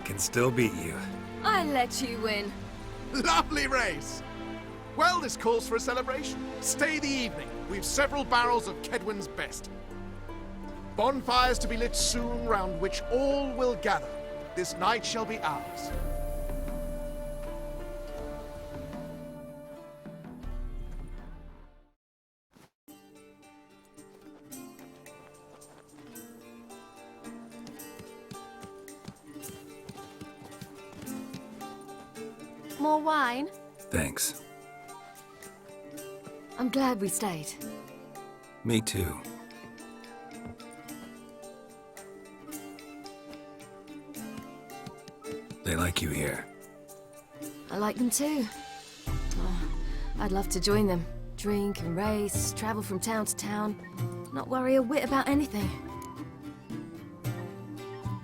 Can still beat you. I let you win. Lovely race! Well, this calls for a celebration. Stay the evening. We've several barrels of Kedwin's best. Bonfires to be lit soon, round which all will gather. This night shall be ours. More wine? Thanks. I'm glad we stayed. Me too. They like you here. I like them too. Oh, I'd love to join them. Drink and race, travel from town to town. Not worry a whit about anything.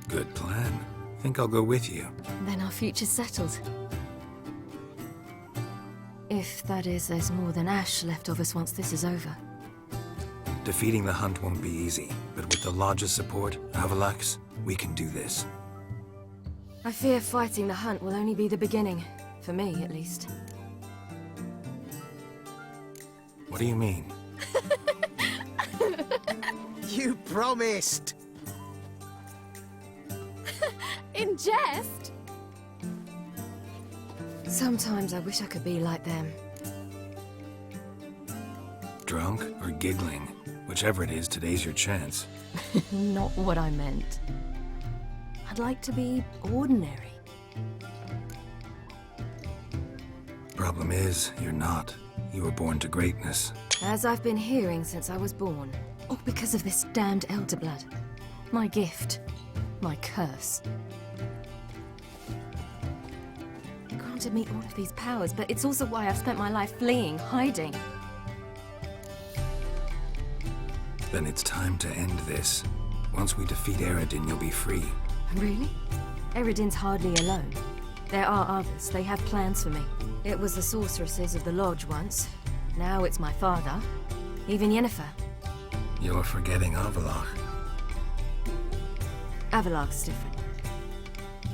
Good plan. Think I'll go with you. Then our future's settled. If, that is, there's more than ash left of us once this is over. Defeating the hunt won't be easy, but with the Lodge's support, Avalax, we can do this. I fear fighting the hunt will only be the beginning. For me, at least. What do you mean? You promised! In jest? Sometimes I wish I could be like them. Drunk or giggling? Whichever it is, today's your chance. Not what I meant. I'd like to be ordinary. Problem is, you're not. You were born to greatness. As I've been hearing since I was born. All because of this damned Elder Blood. My gift. My curse. It granted me all of these powers, but it's also why I've spent my life fleeing, hiding. Then it's time to end this. Once we defeat Eredin, you'll be free. Really? Eredin's hardly alone. There are others. They have plans for me. It was the sorceresses of the Lodge once. Now it's my father. Even Yennefer. You're forgetting Avallac'h. Avallac'h's different.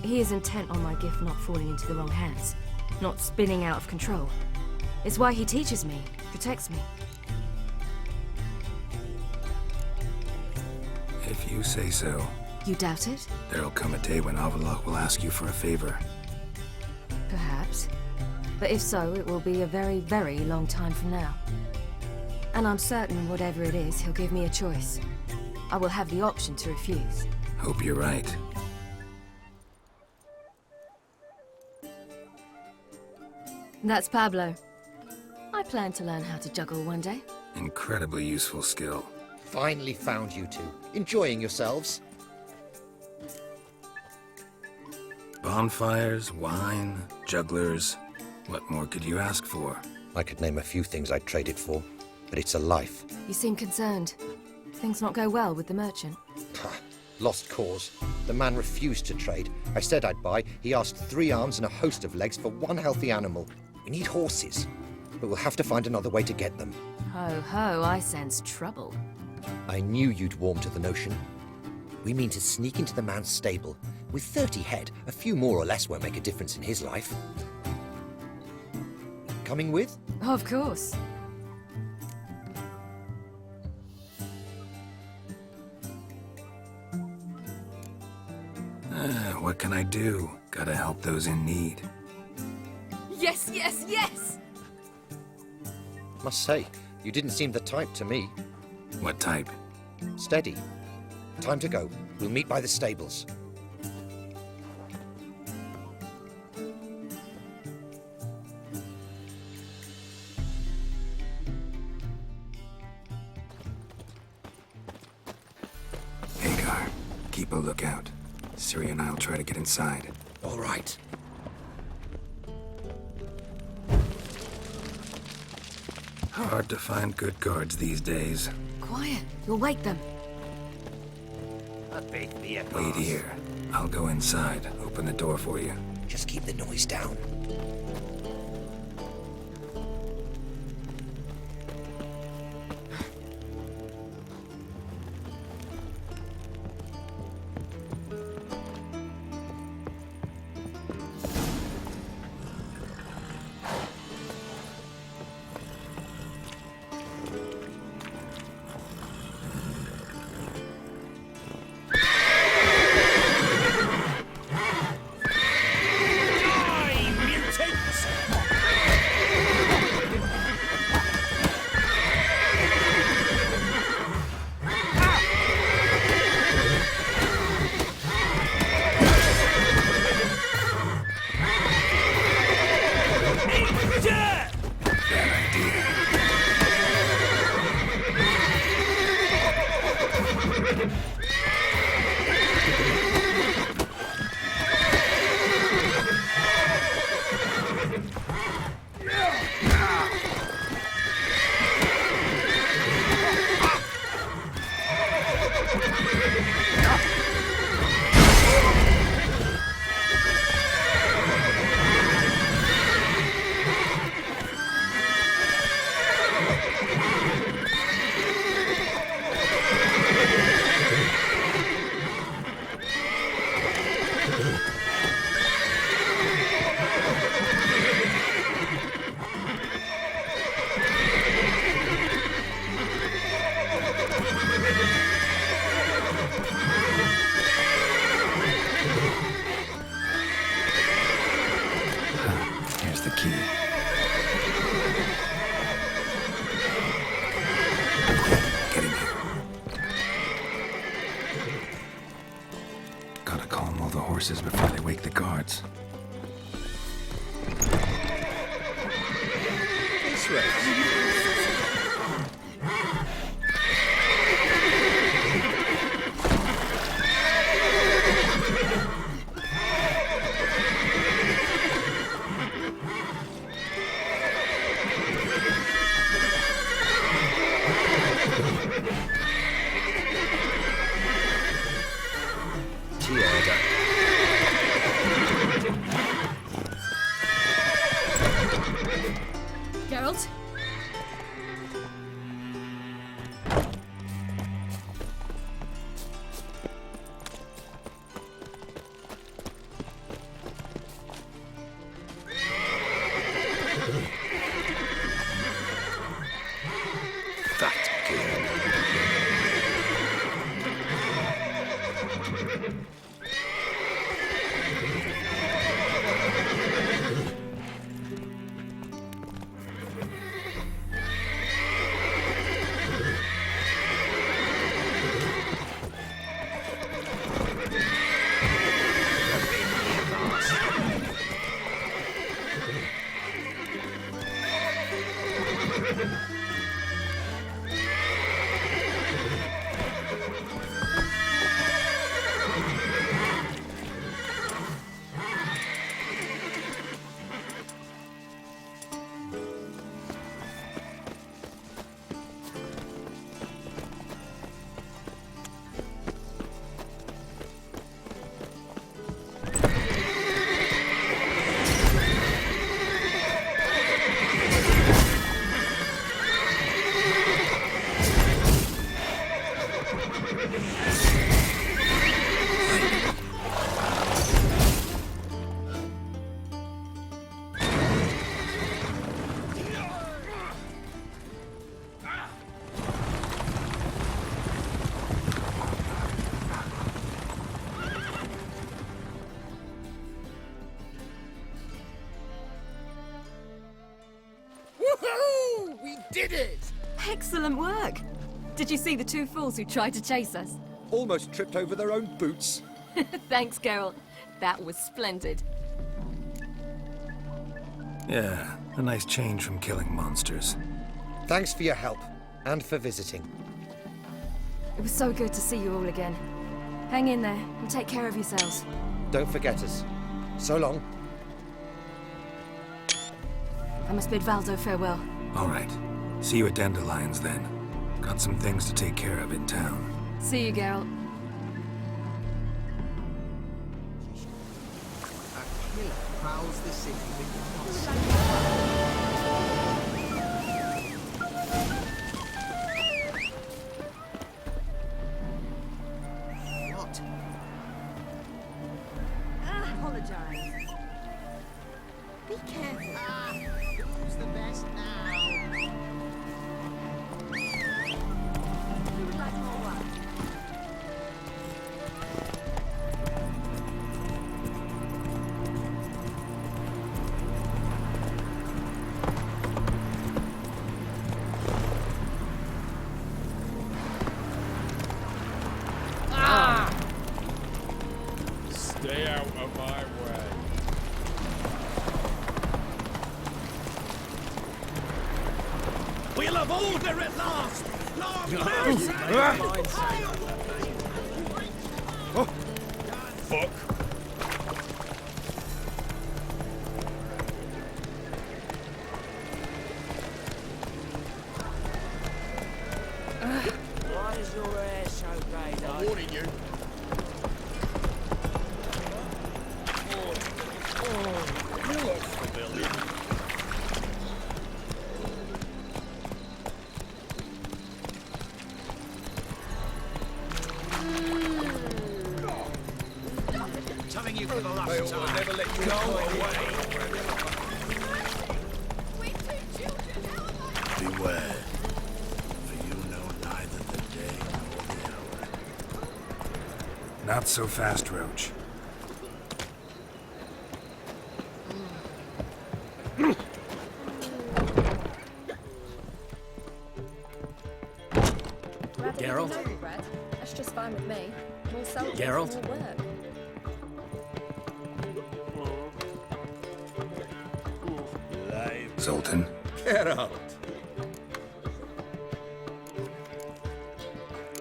He is intent on my gift not falling into the wrong hands. Not spinning out of control. It's why he teaches me, protects me. If you say so. You doubt it? There'll come a day when Avallac'h will ask you for a favor. Perhaps. But if so, it will be a very, very long time from now. And I'm certain whatever it is, he'll give me a choice. I will have the option to refuse. Hope you're right. That's Pablo. I plan to learn how to juggle one day. Incredibly useful skill. Finally found you two. Enjoying yourselves? Bonfires, wine, jugglers. What more could you ask for? I could name a few things I'd trade it for, but it's a life. You seem concerned. Things not go well with the merchant. Lost cause. The man refused to trade. I said I'd buy. He asked 3 arms and a host of legs for one healthy animal. We need horses, but we'll have to find another way to get them. Ho ho, I sense trouble. I knew you'd warm to the notion. We mean to sneak into the man's stable. With 30 head, a few more or less won't make a difference in his life. Coming with? Of course. What can I do? Gotta help those in need. Yes, yes, yes! Must say, you didn't seem the type to me. What type? Steady. Time to go. We'll meet by the stables. Hagar, keep a lookout. Ciri and I'll try to get inside. All right. Hard to find good guards these days. Quiet, you'll wake them. Wait here. I'll go inside. Open the door for you. Just keep the noise down. Here's the key. Get in here. Gotta calm all the horses before they wake the guards. This way. Woohoo! We did it! Excellent work! Did you see the two fools who tried to chase us? Almost tripped over their own boots. Thanks, Geralt. That was splendid. Yeah, a nice change from killing monsters. Thanks for your help, and for visiting. It was so good to see you all again. Hang in there, and take care of yourselves. Don't forget us. So long. I must bid Valdo farewell. All right. See you at Dandelions, then. Got some things to take care of in town. See you, Geralt. A killer prowls the city with what? Apologize. Be careful. Who's the best now? Who would like more work? Stay out of my way. We'll have order at last! Long Oh, fuck. Why is your hair so grey? I'm warning you. You look familiar. Telling you for the last They ought time. to never let you Go away. Beware, for you know neither the day nor the hour. Not so fast, Roach. Geralt? That's just fine with me. More soldiers, Geralt? more work. Zoltan? Get out.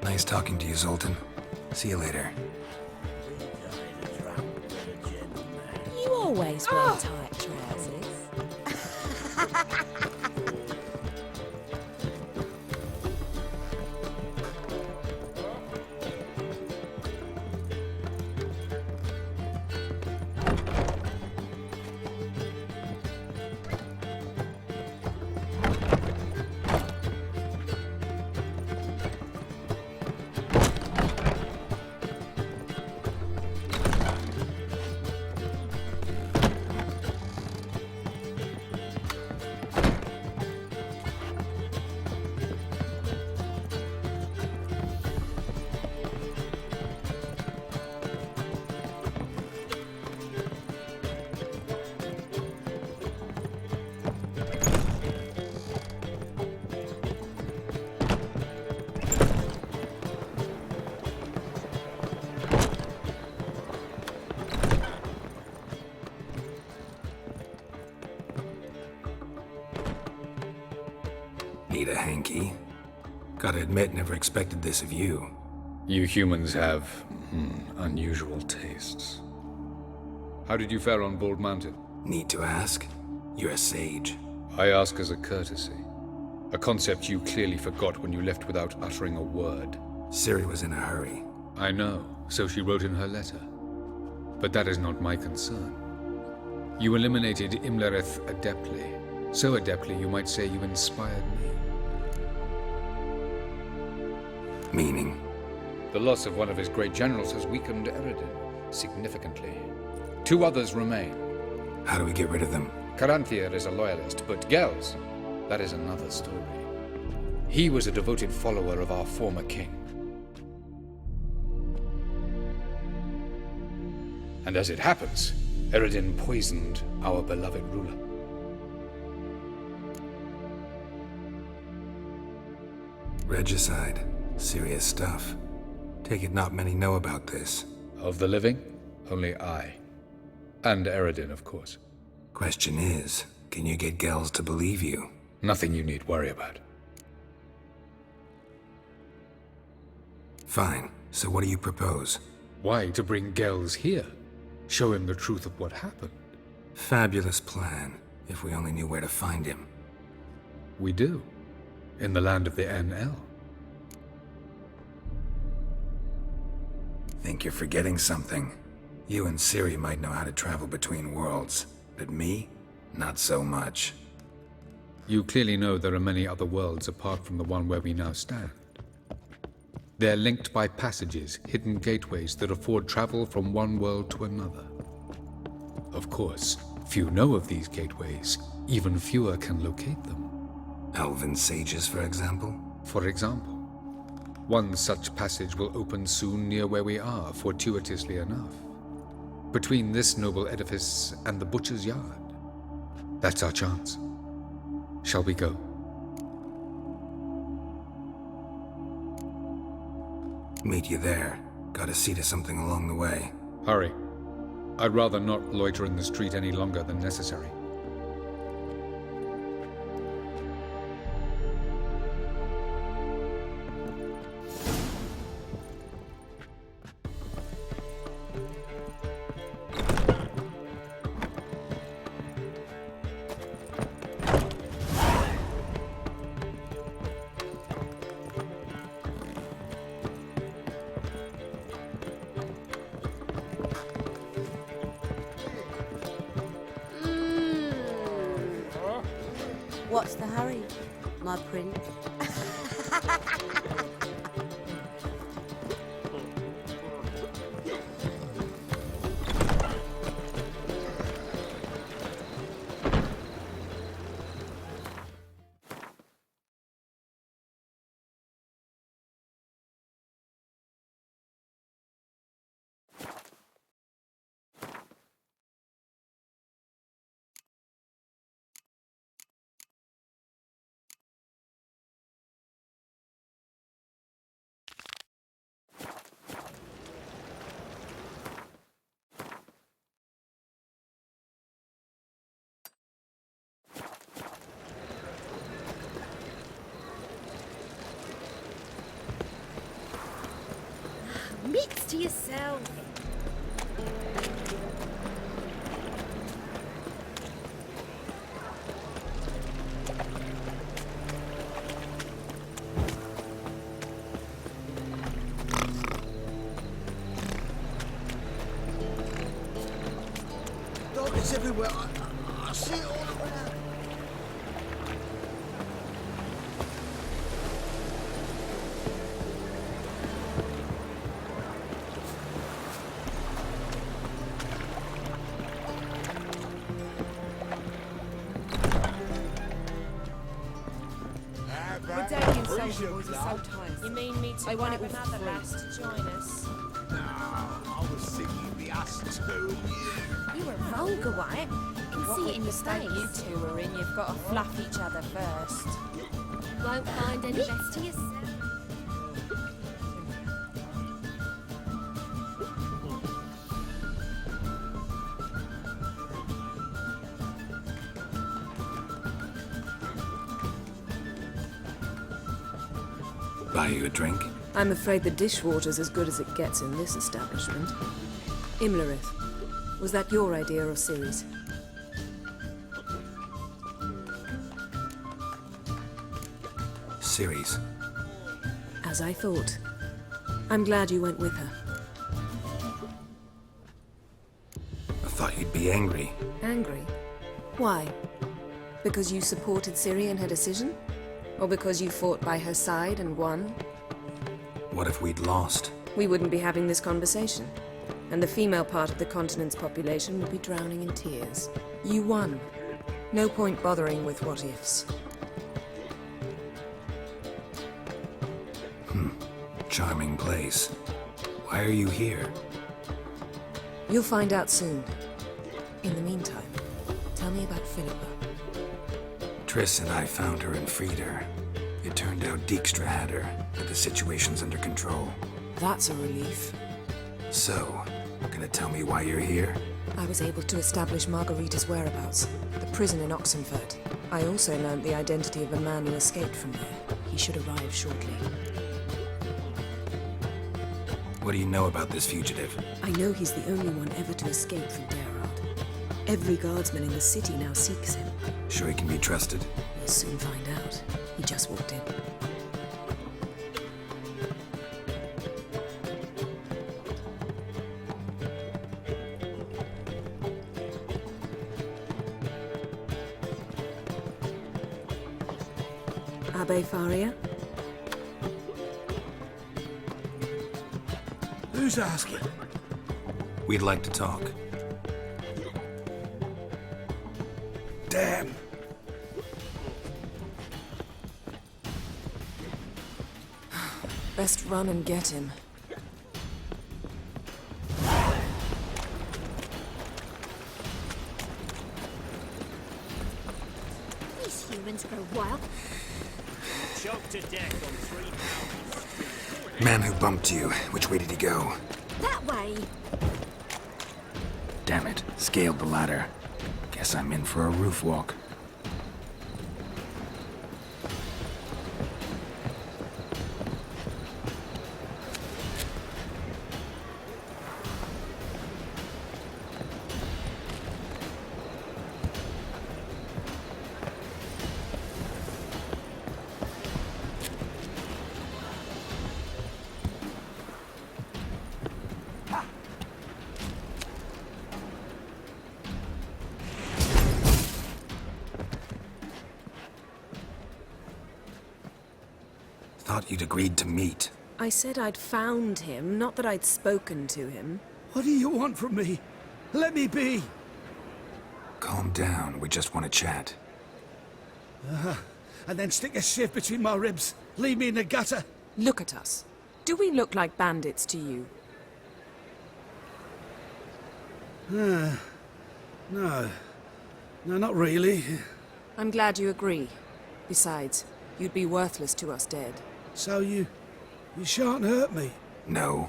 Nice talking to you, Zoltan. See you later. You always wear tight trousers. Need a hanky? Gotta admit, never expected this of you. You humans have unusual tastes. How did you fare on Bald Mountain? Need to ask? You're a sage. I ask as a courtesy. A concept you clearly forgot when you left without uttering a word. Ciri was in a hurry. I know, so she wrote in her letter. But that is not my concern. You eliminated Imlerith adeptly. So adeptly you might say you inspired me. Meaning? The loss of one of his great generals has weakened Eredin significantly. 2 others remain. How do we get rid of them? Caranthir is a loyalist, but Gels, that is another story. He was a devoted follower of our former king. And as it happens, Eredin poisoned our beloved ruler. Regicide. Serious stuff. Take it not many know about this. Of the living, only I. And Eredin, of course. Question is, can you get Gels to believe you? Nothing you need worry about. Fine. So what do you propose? Why, to bring Gels here. Show him the truth of what happened. Fabulous plan, if we only knew where to find him. We do. In the land of the NL. Think you're forgetting something. You and Ciri might know how to travel between worlds, but me? Not so much. You clearly know there are many other worlds apart from the one where we now stand. They're linked by passages, hidden gateways that afford travel from one world to another. Of course, few know of these gateways. Even fewer can locate them. Elven sages, for example? For example. One such passage will open soon near where we are, fortuitously enough. Between this noble edifice and the butcher's yard. That's our chance. Shall we go? Meet you there. Gotta see to something along the way. Hurry. I'd rather not loiter in the street any longer than necessary. What's the hurry, my prince? Mix to yourself. Darkness everywhere. I see it all around. Redanian soldier boys are so tight. You mean me to They want grab it all another free. lass to join us? No, I was thinking the us two. You were vulgar, White. I can see it in your state face. you two are in, you've got to fluff each other first. Won't find any best to yourself. Buy you a drink? I'm afraid the dishwater's as good as it gets in this establishment. Imlerith, was that your idea or Ciri's? Ciri's. As I thought. I'm glad you went with her. I thought you'd be angry. Angry? Why? Because you supported Ciri in her decision? Or because you fought by her side and won? What if we'd lost? We wouldn't be having this conversation. And the female part of the continent's population would be drowning in tears. You won. No point bothering with what-ifs. Charming place. Why are you here? You'll find out soon. In the meantime, tell me about Philippa. Triss and I found her and freed her. It turned out Dijkstra had her, but the situation's under control. That's a relief. So, gonna tell me why you're here? I was able to establish Margarita's whereabouts, the prison in Oxenfurt. I also learned the identity of a man who escaped from there. He should arrive shortly. What do you know about this fugitive? I know he's the only one ever to escape from Daerad. Every guardsman in the city now seeks him. Sure he can be trusted? We'll soon find out. He just walked in. Abbe Faria? Who's asking? We'd like to talk. Damn. Best run and get him. These humans grow wild. Choked to death on 3 pounds. Man who bumped you, which way did he go? That way. Damn it, scaled the ladder. Guess I'm in for a roof walk. Thought you'd agreed to meet. I said I'd found him, not that I'd spoken to him. What do you want from me? Let me be. Calm down, we just want to chat. And then stick a sieve between my ribs. Leave me in the gutter. Look at us. Do we look like bandits to you? No. No, not really. I'm glad you agree. Besides, you'd be worthless to us dead. So you shan't hurt me? No.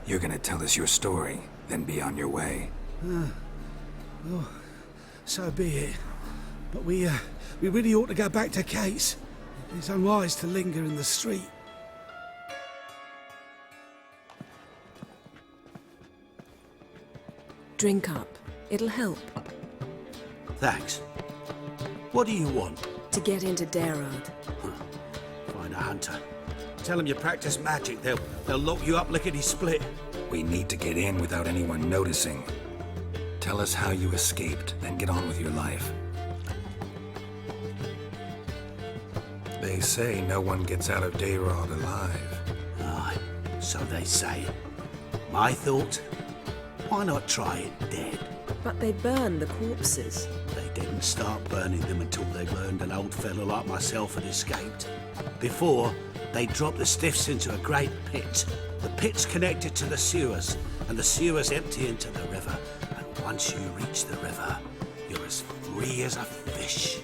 You're gonna tell us your story, then be on your way. Well, so be it. But we really ought to go back to Kate's. It's unwise to linger in the street. Drink up. It'll help. Thanks. What do you want? To get into Daerad. Find a hunter. Tell them you practice magic. They'll lock you up lickety-split. We need to get in without anyone noticing. Tell us how you escaped, then get on with your life. They say no one gets out of Daerad alive. Aye, so they say. My thought? Why not try it dead? But they burn the corpses. They didn't start burning them until they learned an old fellow like myself had escaped. Before, they dropped the stiffs into a great pit. The pit's connected to the sewers, and the sewers empty into the river. And once you reach the river, you're as free as a fish.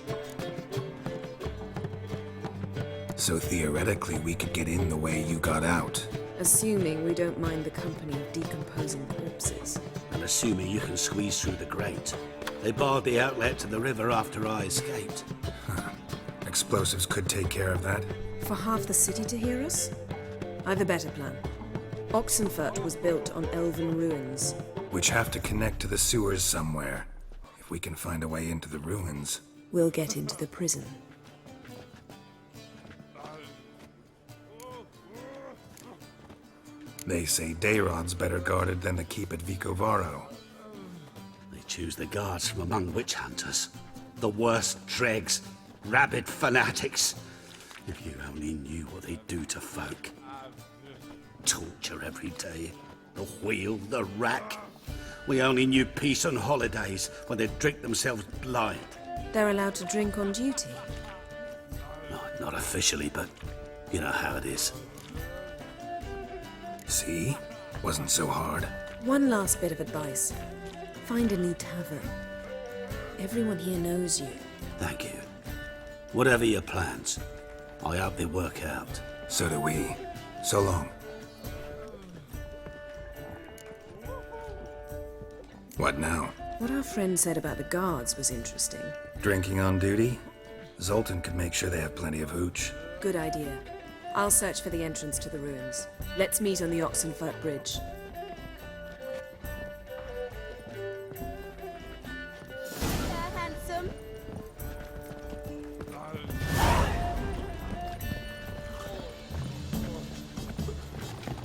So theoretically, we could get in the way you got out. Assuming we don't mind the company of decomposing corpses. And assuming you can squeeze through the grate. They barred the outlet to the river after I escaped. Explosives could take care of that. For half the city to hear us? I've a better plan. Oxenfurt was built on elven ruins. Which have to connect to the sewers somewhere. If we can find a way into the ruins. We'll get into the prison. They say Dayrod's better guarded than the keep at Vicovaro. They choose the guards from among witch hunters. The worst dregs, rabid fanatics. If you only knew what they do to folk. Torture every day. The wheel, the rack. We only knew peace on holidays when they'd drink themselves blind. They're allowed to drink on duty? Not officially, but you know how it is. See? Wasn't so hard. One last bit of advice. Find a new tavern. Everyone here knows you. Thank you. Whatever your plans, I hope they work out. So do we. So long. What now? What our friend said about the guards was interesting. Drinking on duty? Zoltan could make sure they have plenty of hooch. Good idea. I'll search for the entrance to the ruins. Let's meet on the Oxenfurt Bridge. Handsome.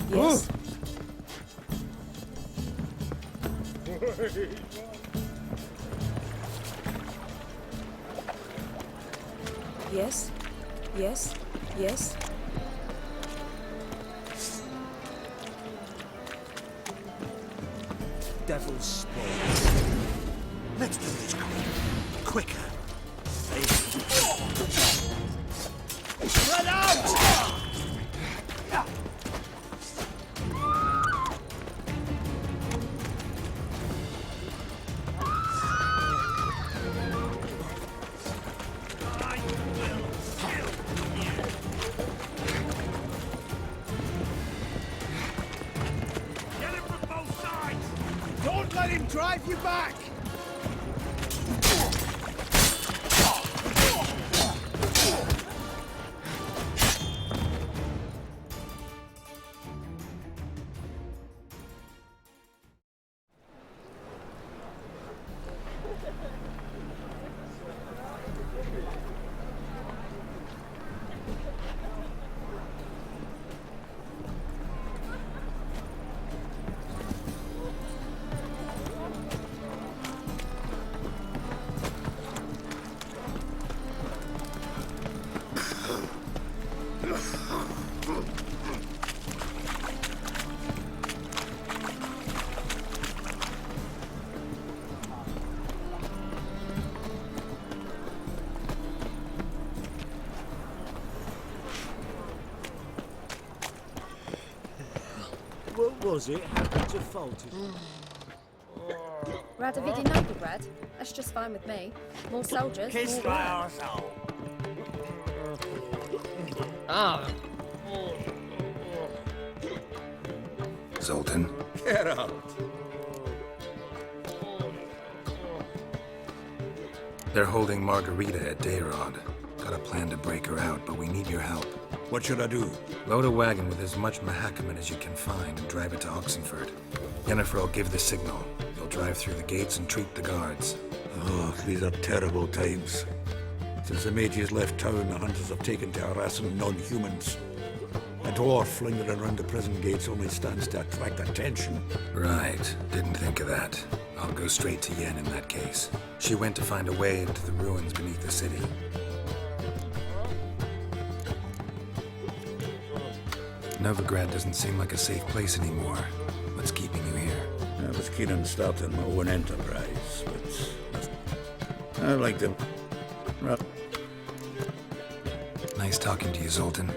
Yes? Yes? Yes? Yes? Devil's spawn. Let's do this quicker. Spread out! Don't let him drive you back! What was it? How could you fault it? Radovidin Novigrad? That's just fine with me. More soldiers, Kiss more my work. arsehole. Ah. Zoltan? Get out! They're holding Margarita at Dayrod. Got a plan to break her out, but we need your help. What should I do? Load a wagon with as much Mahakaman as you can find and drive it to Oxenfurt. Yennefer will give the signal. You'll drive through the gates and treat the guards. Oh, these are terrible times. Since the mages left town, the hunters have taken to harassing non-humans. A dwarf lingering around the prison gates only stands to attract attention. Right. Didn't think of that. I'll go straight to Yen in that case. She went to find a way into the ruins beneath the city. Novigrad doesn't seem like a safe place anymore. What's keeping you here? I was keen on starting my own enterprise, but I like them. Well, nice talking to you, Zoltan.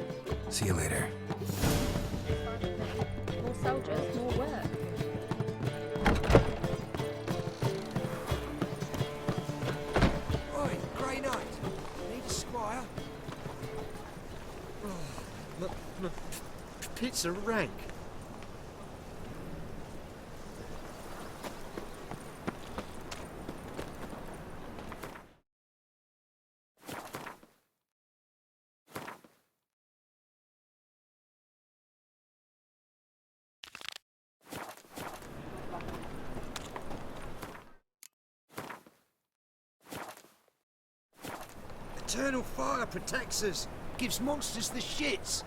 See you later. More soldiers, more work. Oi, Grey Knight. Need a squire? Pizza rank. eternal fire protects us. Gives monsters the shits.